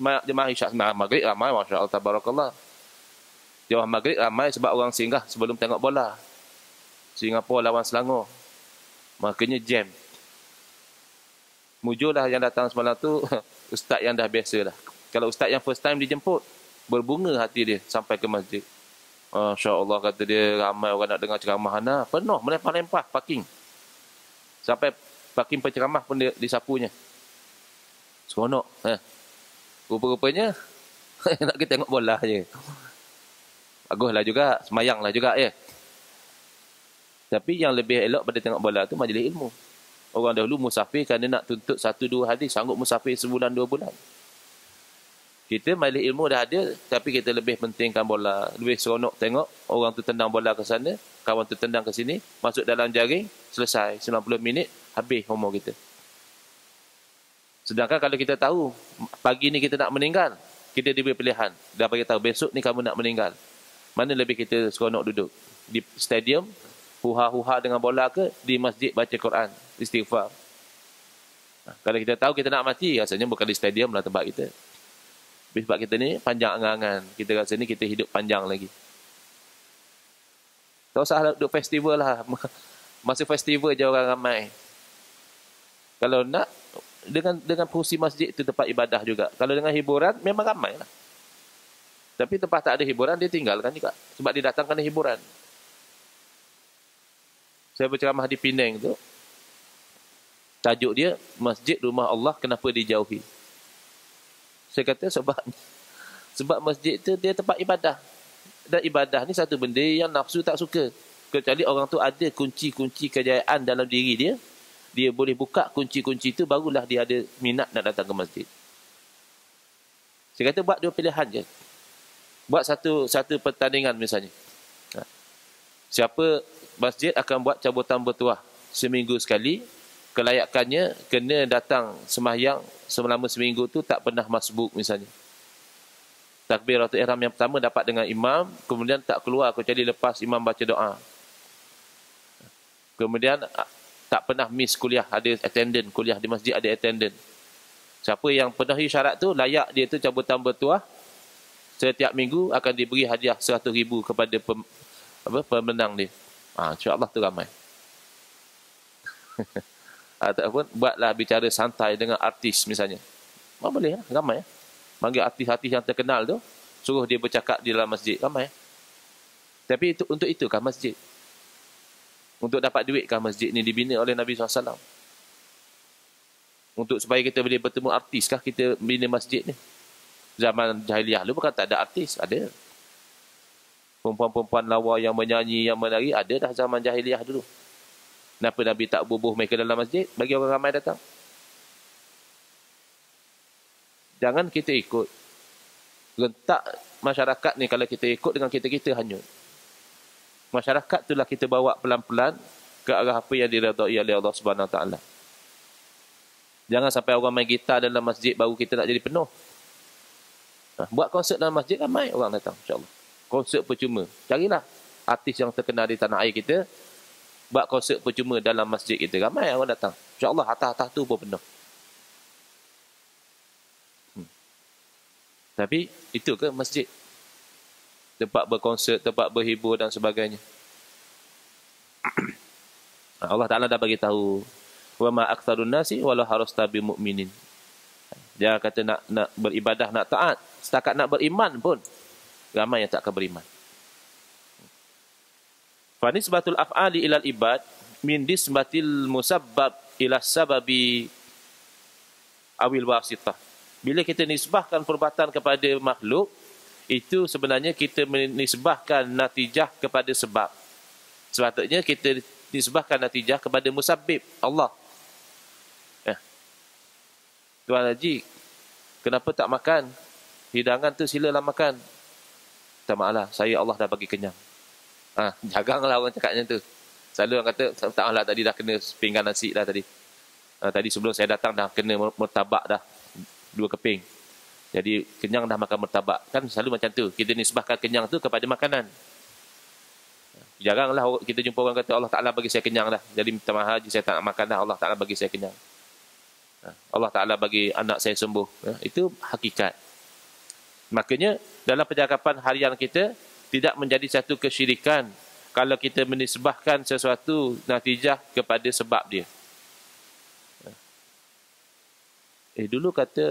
Jemaah isyak maghrib ramai, Masya Allah, tabarakallah. Jemaah maghrib ramai sebab orang singgah sebelum tengok bola. Singapura lawan Selangor. Makanya jam. Mujurlah yang datang semalam tu, ustaz yang dah biasa lah. Kalau ustaz yang first time dijemput, berbunga hati dia sampai ke masjid. Masya Allah, kata dia, ramai orang nak dengar ceramah Ana. Penuh, melempah-lempah parking. Sampai parking penceramah pun dia disapunya. Seronok. Rupa-rupanya, nak kita tengok bola je. Baguslah juga, semayanglah juga ya. Tapi yang lebih elok pada tengok bola tu majlis ilmu. Orang dahulu musafir kerana nak tuntut 1-2 hadis, sanggup musafir sebulan 2 bulan. Kita majlis ilmu dah ada, tapi kita lebih pentingkan bola. Lebih seronok tengok orang tu tendang bola ke sana, kawan tu tendang ke sini, masuk dalam jaring, selesai. 90 minit, habis umur kita. Sedangkan kalau kita tahu, pagi ni kita nak meninggal, kita diberi pilihan. Dah bagi tahu, besok ni kamu nak meninggal. Mana lebih kita seronok duduk? Di stadium, huha-huha dengan bola ke, di masjid baca Quran, istighfar. Kalau kita tahu kita nak mati, rasanya bukan di stadium lah tempat kita. Sebab kita ni panjang angan-angan. Kita rasa ni kita hidup panjang lagi. Tak usah duduk festival lah. Masa festival je orang ramai. Kalau nak, dengan fungsi masjid itu tempat ibadah juga. Kalau dengan hiburan, memang ramai lah. Tapi tempat tak ada hiburan, dia tinggalkan juga. Sebab dia datangkan hiburan. Saya berceramah di Penang tu. Tajuk dia, Masjid Rumah Allah Kenapa Dijauhi. Saya kata sebab masjid tu dia tempat ibadah. Dan ibadah ni satu benda yang nafsu tak suka. Kecuali orang tu ada kunci-kunci kejayaan dalam diri dia. Dia boleh buka kunci-kunci tu, barulah dia ada minat nak datang ke masjid. Saya kata buat dua pilihan je. Buat satu pertandingan misalnya. Siapa masjid akan buat cabutan bertuah seminggu sekali. Kelayakannya kena datang sembahyang selama seminggu tu tak pernah masbuk misalnya. Takbiratul ihram yang pertama dapat dengan imam, kemudian tak keluar kecuali lepas imam baca doa. Kemudian tak pernah miss kuliah, ada attendant kuliah di masjid, ada attendant. Siapa yang penuhi syarat tu, layak dia tu cabutan bertuah, setiap minggu akan diberi hadiah 100,000 kepada pemenang dia. InsyaAllah tu ramai. Ataupun buatlah bicara santai dengan artis misalnya. Boleh lah, ramai. Panggil artis-artis yang terkenal tu, suruh dia bercakap di dalam masjid, ramai. Tapi untuk itukah masjid? Untuk dapat duitkah masjid ni dibina oleh Nabi SAW? Untuk supaya kita boleh bertemu artis kah kita bina masjid ni? Zaman jahiliah dulu bukan tak ada artis, ada. Perempuan-perempuan lawa yang menyanyi, yang menari, ada dah zaman jahiliah dulu. Kenapa Nabi tak bubuh mereka dalam masjid bagi orang ramai datang? Jangan kita ikut. Rentak masyarakat ni kalau kita ikut dengan kita hanyut. Masyarakat itulah kita bawa pelan-pelan ke arah apa yang diredai oleh Allah Subhanahu Wa Taala. Jangan sampai orang main gitar dalam masjid baru kita nak jadi penuh. Buat konsert dalam masjid ramai orang datang, insya-Allah. Konsert percuma. Carilah artis yang terkenal di tanah air kita. Buat konsert percuma dalam masjid kita. Ramai orang datang. InsyaAllah atas-atas tu pun penuh. Tapi itu ke masjid? Tempat berkonsert, tempat berhibur dan sebagainya. Allah Ta'ala dah bagi tahu. Wa ma aktsarun nasi walau harasta bi mu'minin. Dia kata nak beribadah, nak taat. Setakat nak beriman pun ramai yang tak akan beriman. Fa nisbatul af'ali ilal ibad min nisbatil musabbab ila sababi awil wasitah. Bila kita nisbahkan perbuatan kepada makhluk, itu sebenarnya kita menisbahkan natijah kepada sebab. Sepatutnya kita nisbahkan natijah kepada musabbib, Allah. Tuan Haji, kenapa tak makan? Hidangan tu silalah makan. Tak masalah, saya Allah dah bagi kenyang. Jaganglah orang cakapnya tu. Selalu orang kata, tak masalah tadi dah kena pinggan nasi dah tadi. Tadi sebelum saya datang dah kena mertabak dah. 2 keping. Jadi kenyang dah makan mertabak. Kan selalu macam tu. Kita nisbahkan kenyang tu kepada makanan. Jaranglah kita jumpa orang kata Allah Ta'ala bagi saya kenyang dah. Jadi minta maaf Haji, saya tak nak makan dah. Allah Ta'ala bagi saya kenyang. Allah Ta'ala bagi anak saya sembuh. Itu hakikat. Makanya dalam percakapan harian kita tidak menjadi satu kesyirikan kalau kita menisbahkan sesuatu natijah kepada sebab dia. Dulu kata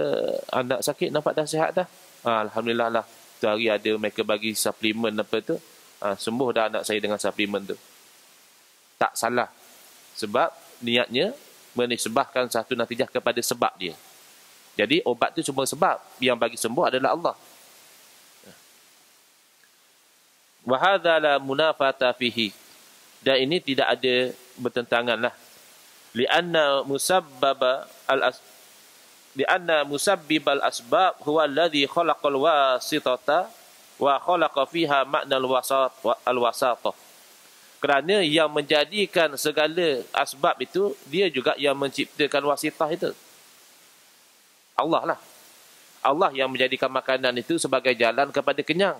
anak sakit nampak dah sihat dah. Alhamdulillah lah. Tu hari ada mereka bagi suplemen apa tu. Sembuh dah anak saya dengan suplemen tu. Tak salah. Sebab niatnya menisbahkan satu natijah kepada sebab dia. Jadi obat tu cuma sebab. Yang bagi sembuh adalah Allah. Wa hadza la munafata fihi. Dan ini tidak ada bertentangan lah. Lianna musabbaba Di anna musabbibal asbab huwa alladhi khalaqal wasitata wa khalaqa fiha makna al-wasatah. Kerana yang menjadikan segala asbab itu, dia juga yang menciptakan wasitah itu. Allah lah. Allah yang menjadikan makanan itu sebagai jalan kepada kenyang.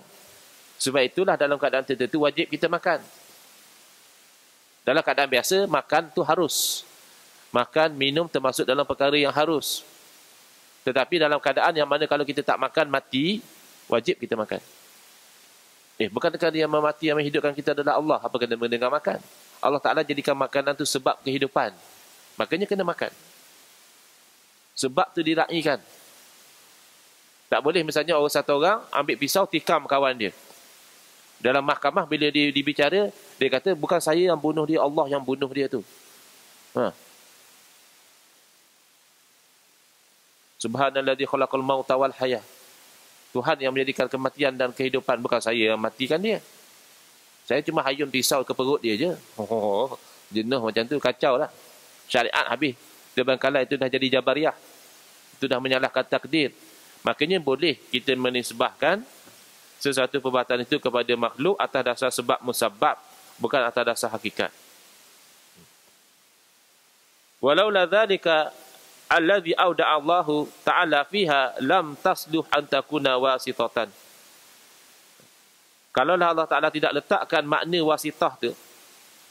Sebab itulah dalam keadaan tertentu wajib kita makan. Dalam keadaan biasa, makan tu harus. Makan, minum termasuk dalam perkara yang harus. Tetapi dalam keadaan yang mana kalau kita tak makan, mati, wajib kita makan. Bukan kerana yang memati, yang menghidupkan kita adalah Allah. Apa kena mendengar makan? Allah Ta'ala jadikan makanan tu sebab kehidupan. Makanya kena makan. Sebab tu diraikan. Tak boleh misalnya satu orang ambil pisau tikam kawan dia. Dalam mahkamah bila dia dibicara, dia kata bukan saya yang bunuh dia, Allah yang bunuh dia tu. Subhanalladzi khalaqal mauta wal hayah. Tuhan yang menjadikan kematian dan kehidupan, bukan saya yang matikan dia. Saya cuma hayun pisau ke perut dia je. Jenuh macam tu, kacau lah. Syariat habis. Dia bangkala itu dah jadi Jabariyah. Itu dah menyalahkan takdir. Makanya boleh kita menisbahkan sesuatu perbuatan itu kepada makhluk atas dasar sebab musabbab, bukan atas dasar hakikat. Walau la dzalika alladhi awda'a Allahu ta'ala fiha lam tasluh an takuna wasitatan. Kalaulah Allah Ta'ala tidak letakkan makna wasitah tu,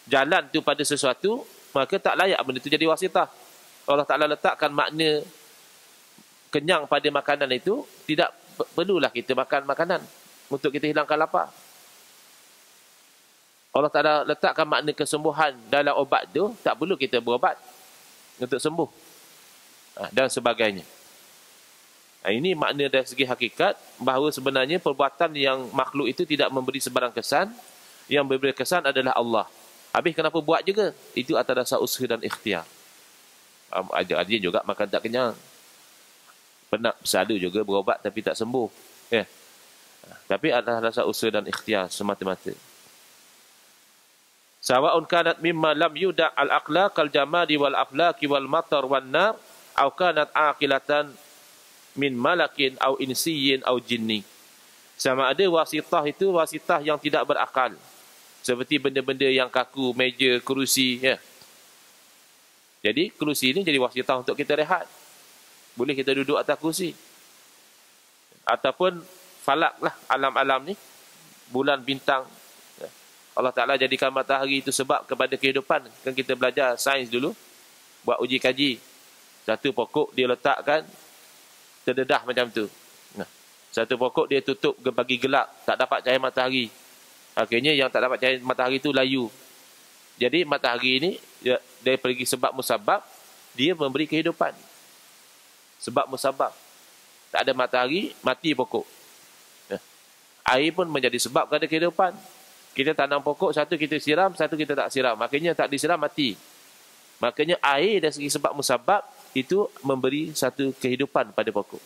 jalan tu pada sesuatu, maka tak layak benda itu jadi wasitah. Allah Ta'ala letakkan makna kenyang pada makanan itu, tidak perlulah kita makan makanan untuk kita hilangkan lapar. Allah Ta'ala letakkan makna kesembuhan dalam obat tu, tak perlu kita berobat untuk sembuh. Dan sebagainya. Ini makna dari segi hakikat, bahawa sebenarnya perbuatan yang makhluk itu tidak memberi sebarang kesan. Yang memberi kesan adalah Allah. Habis kenapa buat juga? Itu atas dasar usaha dan ikhtiar. Ada juga makan tak kenyang. Penat bersalur juga berobat tapi tak sembuh. Tapi atas dasar usaha dan ikhtiar semata-mata. Sawa'un kanat mimma lam yuda' al-aqlaq al-jamadi wal-aflaki wal-matar wan-nar aw kanat aqilatan min malakin aw insiyin aw jinni. Sama ada wasitah itu wasitah yang tidak berakal. Seperti benda-benda yang kaku, meja, kerusi. Jadi kerusi ini jadi wasitah untuk kita rehat. Boleh kita duduk atas kerusi. Ataupun falak lah, alam-alam ni. Bulan, bintang. Allah Ta'ala jadikan matahari itu sebab kepada kehidupan. Kan kita belajar sains dulu. Buat uji kaji. Satu pokok dia letakkan terdedah macam tu. Satu pokok dia tutup bagi gelap, tak dapat cahaya matahari. Akhirnya yang tak dapat cahaya matahari tu layu. Jadi matahari ini dari pergi sebab musabab, dia memberi kehidupan. Sebab musabab. Tak ada matahari, mati pokok. Air pun menjadi sebab kepada kehidupan. Kita tanam pokok, satu kita siram, satu kita tak siram. Makanya tak disiram, mati. Makanya air dari segi sebab musabab, itu memberi satu kehidupan pada pokok.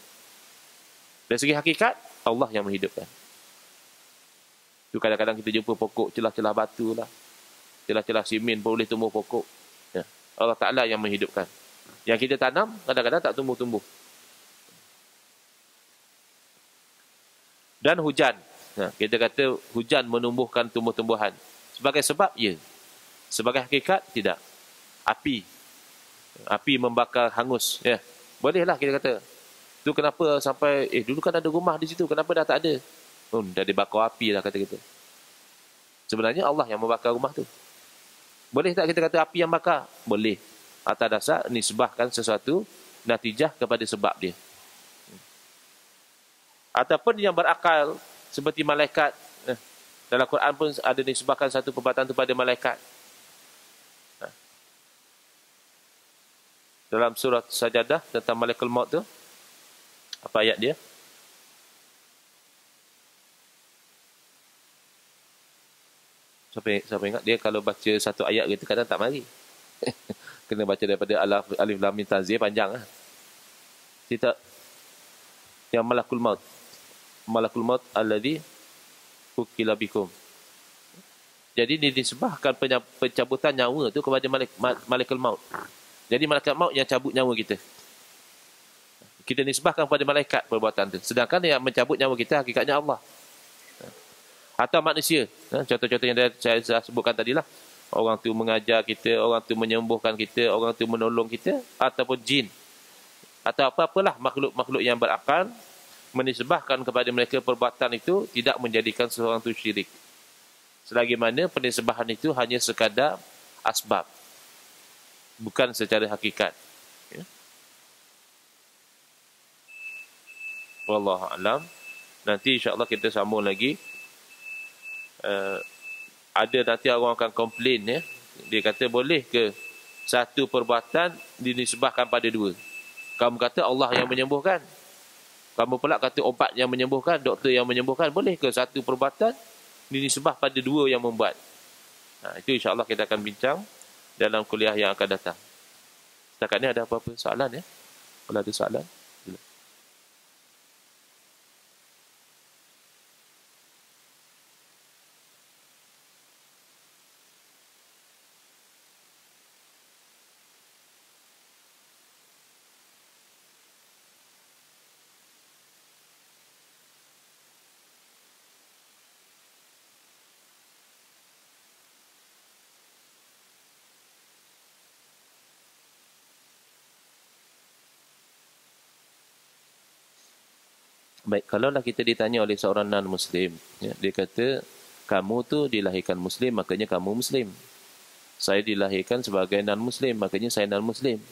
Dari segi hakikat, Allah yang menghidupkan. Itu kadang-kadang kita jumpa pokok celah-celah batu lah. Celah-celah simen pun boleh tumbuh pokok. Allah Ta'ala yang menghidupkan. Yang kita tanam, kadang-kadang tak tumbuh-tumbuh. Dan hujan. Kita kata hujan menumbuhkan tumbuh-tumbuhan. Sebagai sebab, ya. Sebagai hakikat, tidak. Api membakar hangus. Bolehlah kita kata. Tu kenapa sampai, dulu kan ada rumah di situ, kenapa dah tak ada? Dah dibakar api lah kata kita. Sebenarnya Allah yang membakar rumah tu. Boleh tak kita kata api yang bakar? Boleh. Atas dasar nisbahkan sesuatu natijah kepada sebab dia. Ataupun yang berakal seperti malaikat. Dalam Quran pun ada nisbahkan satu perbuatan tu pada malaikat. Dalam surah Sajadah tentang malaikat maut tu, apa ayat dia? Siapa ingat? Dia kalau baca satu ayat gitu kadang tak mari. Kena baca daripada Alif Lam Mim Tanzil, panjang lah. Kita yang malakul maut. Malakul maut alladhi ukila bikum. Jadi disebahkan pencabutan nyawa tu kepada malakul maut. Jadi malaikat maut yang cabut nyawa kita. Kita nisbahkan kepada malaikat perbuatan itu. Sedangkan yang mencabut nyawa kita hakikatnya Allah. Atau manusia. Contoh-contoh yang saya sebutkan tadilah. Orang tu mengajar kita, orang tu menyembuhkan kita, orang tu menolong kita, ataupun jin. Atau apa-apalah makhluk-makhluk yang berakal, menisbahkan kepada mereka perbuatan itu tidak menjadikan seorang itu syirik. Selagi mana penisbahan itu hanya sekadar asbab, bukan secara hakikat. Ya. Wallahu a'lam. Nanti insya-Allah kita sambung lagi. Ada nanti orang akan komplain, ya. Dia kata boleh ke satu perbuatan dinisbahkan pada dua? Kamu kata Allah yang menyembuhkan, kamu pula kata obat yang menyembuhkan, doktor yang menyembuhkan. Boleh ke satu perbuatan dinisbah pada dua yang membuat? Itu insya-Allah kita akan bincang dalam kuliah yang akan datang. Setakat ni ada apa-apa soalan, ya? Kalau ada soalan, baik. Kalaulah kita ditanya oleh seorang non-Muslim, ya, dia kata, kamu tu dilahirkan Muslim, makanya kamu Muslim. Saya dilahirkan sebagai non-Muslim, makanya saya non-Muslim.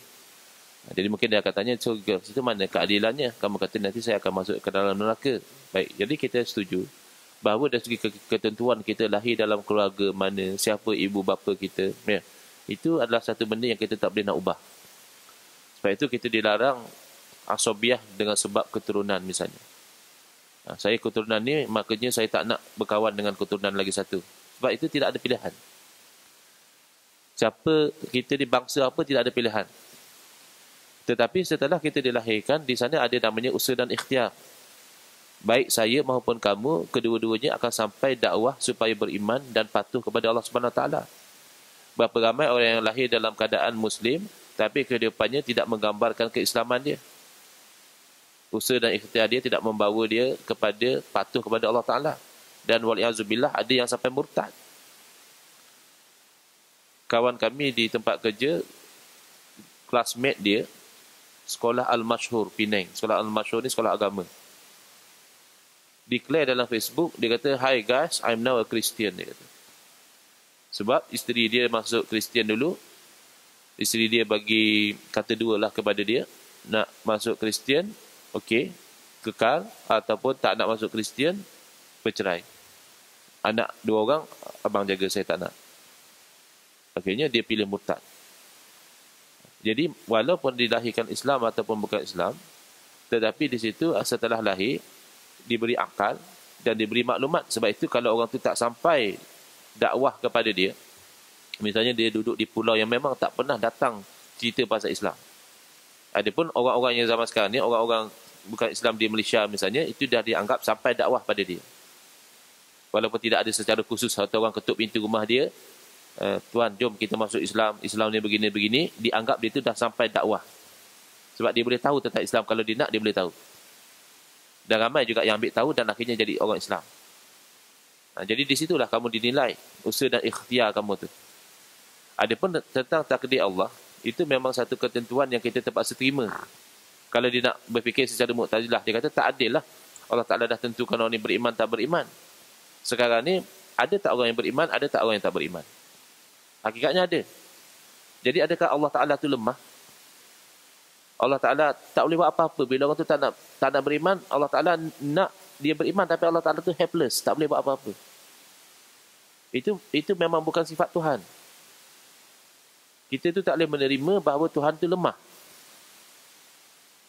Jadi mungkin dia akan tanya, so, itu mana keadilannya? Kamu kata nanti saya akan masuk ke dalam neraka. Baik, jadi kita setuju bahawa dari segi ketentuan kita lahir dalam keluarga mana, siapa ibu bapa kita, ya, itu adalah satu benda yang kita tak boleh nak ubah. Sebab itu kita dilarang asobiah dengan sebab keturunan misalnya. Saya keturunan ni, makanya saya tak nak berkawan dengan keturunan lagi satu. Sebab itu tidak ada pilihan. Siapa kita di bangsa apa tidak ada pilihan. Tetapi setelah kita dilahirkan, di sana ada namanya usaha dan ikhtiar. Baik saya maupun kamu, kedua-duanya akan sampai dakwah supaya beriman dan patuh kepada Allah Subhanahu Wa Taala. Berapa ramai orang yang lahir dalam keadaan Muslim, tapi kehidupannya tidak menggambarkan keislaman dia. Usaha dan ikhtiar dia tidak membawa dia kepada patuh kepada Allah Ta'ala. Dan wali'azubillah ada yang sampai murtad. Kawan kami di tempat kerja, classmate dia, sekolah Al-Mashhur, Penang. Sekolah Al-Mashhur ni sekolah agama. Declare dalam Facebook, dia kata, "Hi guys, I'm now a Christian." Dia kata. Sebab isteri dia masuk Kristian dulu. Isteri dia bagi kata dua lah kepada dia. Nak masuk Kristian, okey, kekal, ataupun tak nak masuk Kristian, bercerai. Anak 2 orang, abang jaga, saya tak nak. Akhirnya dia pilih murtad. Jadi walaupun dilahirkan Islam ataupun bukan Islam, tetapi di situ setelah lahir diberi akal dan diberi maklumat. Sebab itu kalau orang tu tak sampai dakwah kepada dia, misalnya dia duduk di pulau yang memang tak pernah datang cerita pasal Islam. Adapun orang-orang yang zaman sekarang ni, orang-orang bukan Islam di Malaysia misalnya, itu dah dianggap sampai dakwah pada dia. Walaupun tidak ada secara khusus atau orang ketuk pintu rumah dia, tuan jom kita masuk Islam, Islam ni begini-begini, dianggap dia tu dah sampai dakwah. Sebab dia boleh tahu tentang Islam, kalau dia nak dia boleh tahu. Dan ramai juga yang ambil tahu dan akhirnya jadi orang Islam. Jadi di situlah kamu dinilai usaha dan ikhtiar kamu tu. Adapun tentang takdir Allah, itu memang satu ketentuan yang kita terpaksa terima. Kalau dia nak berfikir secara Mu'tazilah, dia kata tak adil lah. Allah Ta'ala dah tentukan orang ni beriman tak beriman. Sekarang ni, ada tak orang yang beriman, ada tak orang yang tak beriman? Hakikatnya ada. Jadi adakah Allah Ta'ala tu lemah? Allah Ta'ala tak boleh buat apa-apa. Bila orang tu tak nak beriman, Allah Ta'ala nak dia beriman, tapi Allah Ta'ala tu helpless, tak boleh buat apa-apa. Itu memang bukan sifat Tuhan. Kita tu tak boleh menerima bahawa Tuhan tu lemah.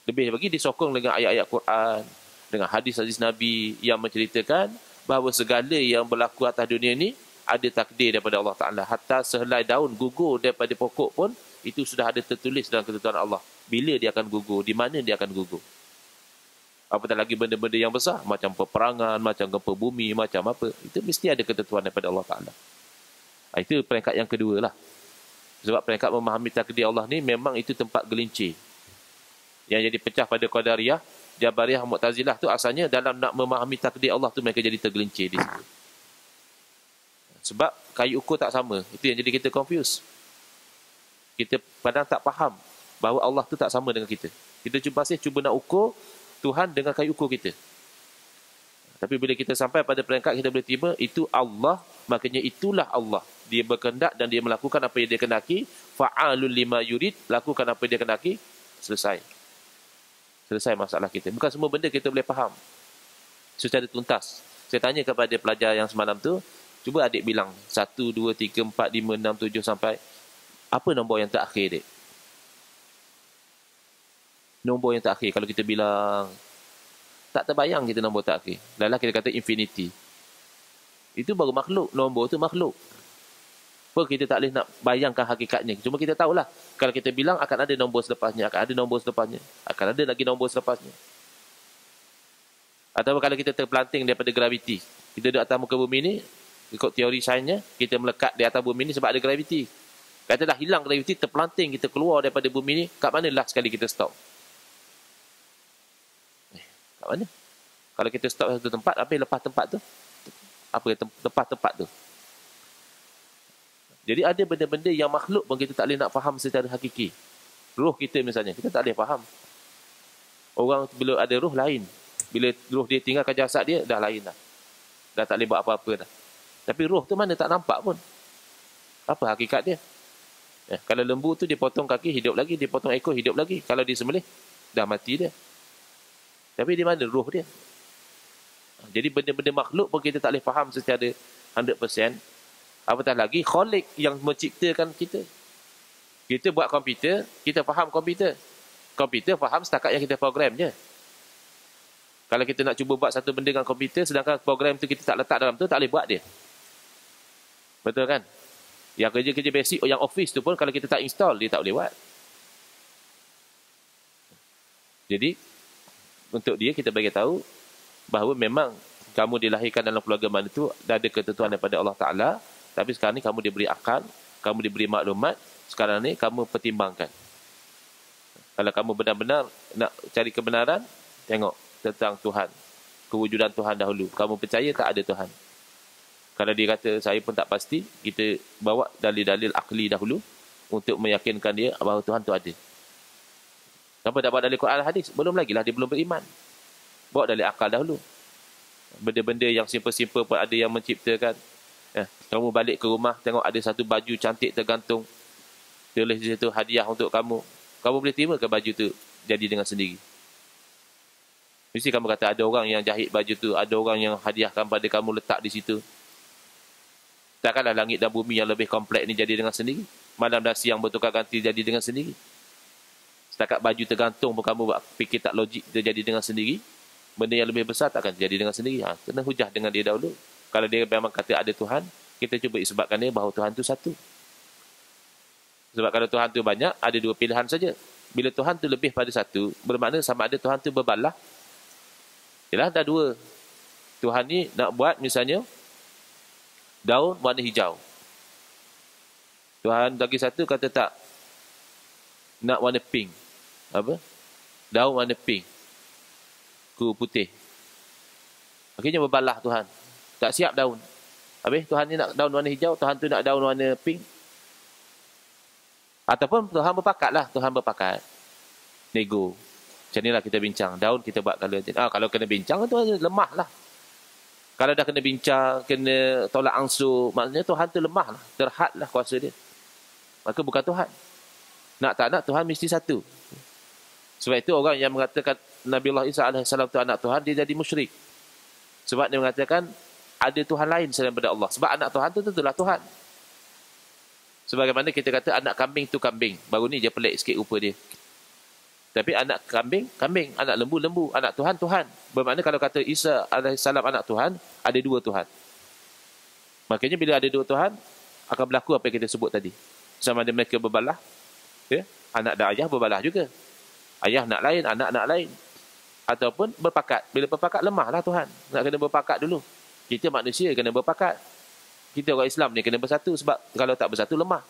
Lebih lagi disokong dengan ayat-ayat Quran, dengan hadis-hadis Nabi yang menceritakan bahawa segala yang berlaku atas dunia ni ada takdir daripada Allah Ta'ala. Hatta sehelai daun gugur daripada pokok pun, itu sudah ada tertulis dalam ketentuan Allah. Bila dia akan gugur, di mana dia akan gugur. Apatah lagi benda-benda yang besar, macam peperangan, macam gempa bumi, macam apa. Itu mesti ada ketentuan daripada Allah Ta'ala. Itu peringkat yang kedua lah. Sebab peringkat memahami takdir Allah ni memang itu tempat gelincir. Yang jadi pecah pada Qadariyah, Jabariyah, Mu'tazilah tu asalnya dalam nak memahami takdir Allah tu mereka jadi tergelincir di situ. Sebab kayu ukur tak sama. Itu yang jadi kita confuse. Kita padahal tak faham bahawa Allah tu tak sama dengan kita. Kita cuba nak ukur Tuhan dengan kayu ukur kita. Tapi bila kita sampai pada peringkat kita boleh tiba, itu Allah, makanya itulah Allah. Dia berkehendak dan dia melakukan apa yang dia kehendaki. Fa'alul lima yurid, lakukan apa yang dia kehendaki, selesai. Selesai masalah kita. Bukan semua benda kita boleh faham secara tuntas. Saya tanya kepada pelajar yang semalam tu, cuba adik bilang 1, 2, 3, 4, 5, 6, 7 sampai apa nombor yang terakhir, adik? Nombor yang terakhir kalau kita bilang tak terbayang kita nombor terakhir. Dalam kita kata infinity. Itu baru makhluk. Nombor tu makhluk. Apa kita tak boleh nak bayangkan hakikatnya. Cuma kita tahulah. Kalau kita bilang akan ada nombor selepasnya. Akan ada nombor selepasnya. Akan ada lagi nombor selepasnya. Atau kalau kita terpelanting daripada graviti. Kita duduk atas muka bumi ni. Ikut teori sainsnya. Kita melekat di atas bumi ni sebab ada graviti. Katalah hilang graviti. Terpelanting kita keluar daripada bumi ni. Kat mana last sekali kita stop? Kat mana? Kalau kita stop satu tempat, apa yang lepas tempat tu? Apa yang lepas tempat tu? Jadi ada benda-benda yang makhluk pun kita tak boleh nak faham secara hakiki. Roh kita misalnya, kita tak boleh faham. Orang bila ada roh lain. Bila roh dia tinggalkan jasad dia, dah lain dah. Dah tak boleh buat apa-apa dah. Tapi roh tu mana tak nampak pun. Apa hakikat dia? Kalau lembu tu dia potong kaki, hidup lagi. Dia potong ekor, hidup lagi. Kalau dia sembelih, dah mati dia. Tapi di mana roh dia? Jadi benda-benda makhluk pun kita tak boleh faham secara 100%. Apatah lagi Khalik yang menciptakan kita. Kita buat komputer, kita faham komputer. Komputer faham setakat yang kita program je. Kalau kita nak cuba buat satu benda dengan komputer, sedangkan program tu kita tak letak dalam tu, tak boleh buat dia. Betul kan? Yang kerja-kerja basic, yang office tu pun kalau kita tak install, dia tak boleh buat. Jadi untuk dia kita bagi tahu bahawa memang kamu dilahirkan dalam keluarga mana tu dah ada ketentuan daripada Allah Ta'ala, tapi sekarang ni kamu diberi akal, kamu diberi maklumat, sekarang ni kamu pertimbangkan. Kalau kamu benar-benar nak cari kebenaran, tengok tentang Tuhan, kewujudan Tuhan dahulu. Kamu percaya tak ada Tuhan? Kalau dia kata saya pun tak pasti, kita bawa dalil-dalil akli dahulu untuk meyakinkan dia bahawa Tuhan tu ada. Kenapa tak bawa dalil Quran hadis? Belum lagi lah, dia belum beriman. Bawa dalil akal dahulu. Benda-benda yang simple-simple pun ada yang menciptakan. Kamu balik ke rumah, tengok ada satu baju cantik tergantung. Tulis di situ hadiah untuk kamu. Kamu boleh terima ke baju tu jadi dengan sendiri? Mesti kamu kata ada orang yang jahit baju tu, ada orang yang hadiahkan pada kamu letak di situ. Takkanlah langit dan bumi yang lebih kompleks ni jadi dengan sendiri? Malam dan siang bertukar ganti jadi dengan sendiri? Setakat baju tergantung pun kamu fikir tak logik dia jadi dengan sendiri. Benda yang lebih besar takkan jadi dengan sendiri. Kena hujah dengan dia dahulu. Kalau dia memang kata ada Tuhan, kita cuba isbatkan dia bahawa Tuhan tu satu. Sebab kalau Tuhan tu banyak, ada dua pilihan saja. Bila Tuhan tu lebih pada satu, bermakna sama ada Tuhan tu berbalah. Yalah, dah dua. Tuhan ni nak buat misalnya daun warna hijau. Tuhan lagi satu kata tak, nak warna pink. Apa? Daun warna pink. Ku putih. Akhirnya berbalah Tuhan. Tak siap daun. Habis Tuhan ni nak daun warna hijau, Tuhan tu nak daun warna pink. Ataupun Tuhan berpakat lah. Tuhan berpakat. Nego. Macam inilah kita bincang. Daun kita buat kalau kena bincang tu lemah lah. Kalau dah kena bincang, kena tolak ansur, maknanya Tuhan tu lemah lah. Terhad lah kuasa dia. Maka bukan Tuhan. Nak tak nak Tuhan mesti satu. Sebab itu orang yang mengatakan Nabi Allah Isa AS tu anak Tuhan, dia jadi musyrik. Sebab dia mengatakan ada Tuhan lain selain daripada Allah. Sebab anak Tuhan tu tentulah Tuhan. Sebagaimana kita kata anak kambing tu kambing. Baru ni dia pelik sikit rupa dia. Tapi anak kambing, kambing. Anak lembu, lembu. Anak Tuhan, Tuhan. Bermakna kalau kata Isa AS anak Tuhan, ada dua Tuhan. Makanya bila ada dua Tuhan, akan berlaku apa yang kita sebut tadi. Sama ada mereka berbalah. Ya? Anak dan ayah berbalah juga. Ayah nak lain, anak nak lain. Ataupun berpakat. Bila berpakat, lemahlah Tuhan. Nak kena berpakat dulu. Kita manusia kena berpakat. Kita orang Islam ni kena bersatu. Sebab kalau tak bersatu, lemah.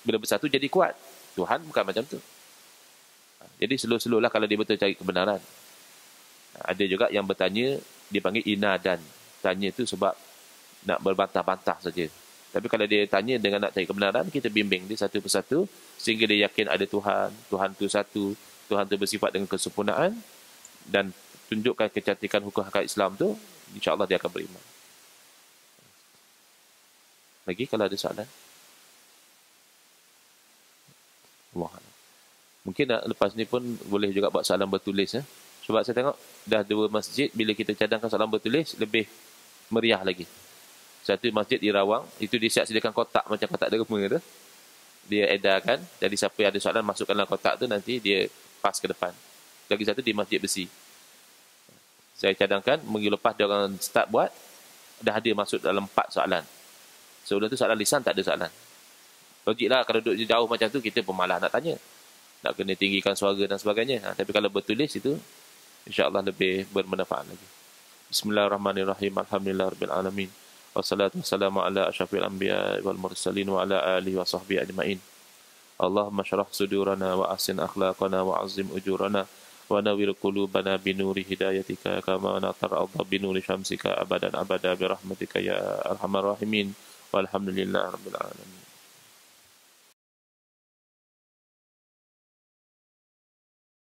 Bila bersatu, jadi kuat. Tuhan bukan macam tu. Jadi slow-slow lah kalau dia betul cari kebenaran. Ada juga yang bertanya, dipanggil inadan. Tanya itu sebab nak berbantah-bantah saja. Tapi kalau dia tanya dengan nak cari kebenaran, kita bimbing dia satu persatu sehingga dia yakin ada Tuhan, Tuhan itu satu, Tuhan itu bersifat dengan kesempurnaan, dan tunjukkan kecantikan hukum hakikat Islam tu, insya-Allah dia akan beriman. Lagi kalau ada soalan? Allah. Mungkin lepas ni pun boleh juga buat soalan bertulis. Sebab saya tengok dah 2 masjid, bila kita cadangkan soalan bertulis, lebih meriah lagi. Satu masjid di Rawang, itu dia siap sediakan kotak macam kotak derma tu. Dia edarkan, jadi siapa yang ada soalan masukkan dalam kotak tu, nanti dia pas ke depan. Lagi satu di Masjid Besi. Saya cadangkan, minggu lepas dia orang start buat, dah ada masuk dalam 4 soalan. Sebelum tu soalan lisan tak ada soalan. Logik lah, kalau duduk jauh macam tu, kita pemalas nak tanya. Nak kena tinggikan suara dan sebagainya. Tapi kalau bertulis itu, insya-Allah lebih bermanfaat lagi. Bismillahirrahmanirrahim. Alhamdulillahirrabbilalamin. Wassalatu wassalamu ala asyrafil anbiya wal mursalin wa ala alihi wa sahbihi ajma'in. Allahumma syrah sudurana wa ahsin akhlaqana wa azim ujurana wa nawwir qulubana binuri hidayatika kama natar al-dhab binuri syamsika abadan abada bi rahmatika ya arhamar rahimin. Walhamdulillahirabbil alamin.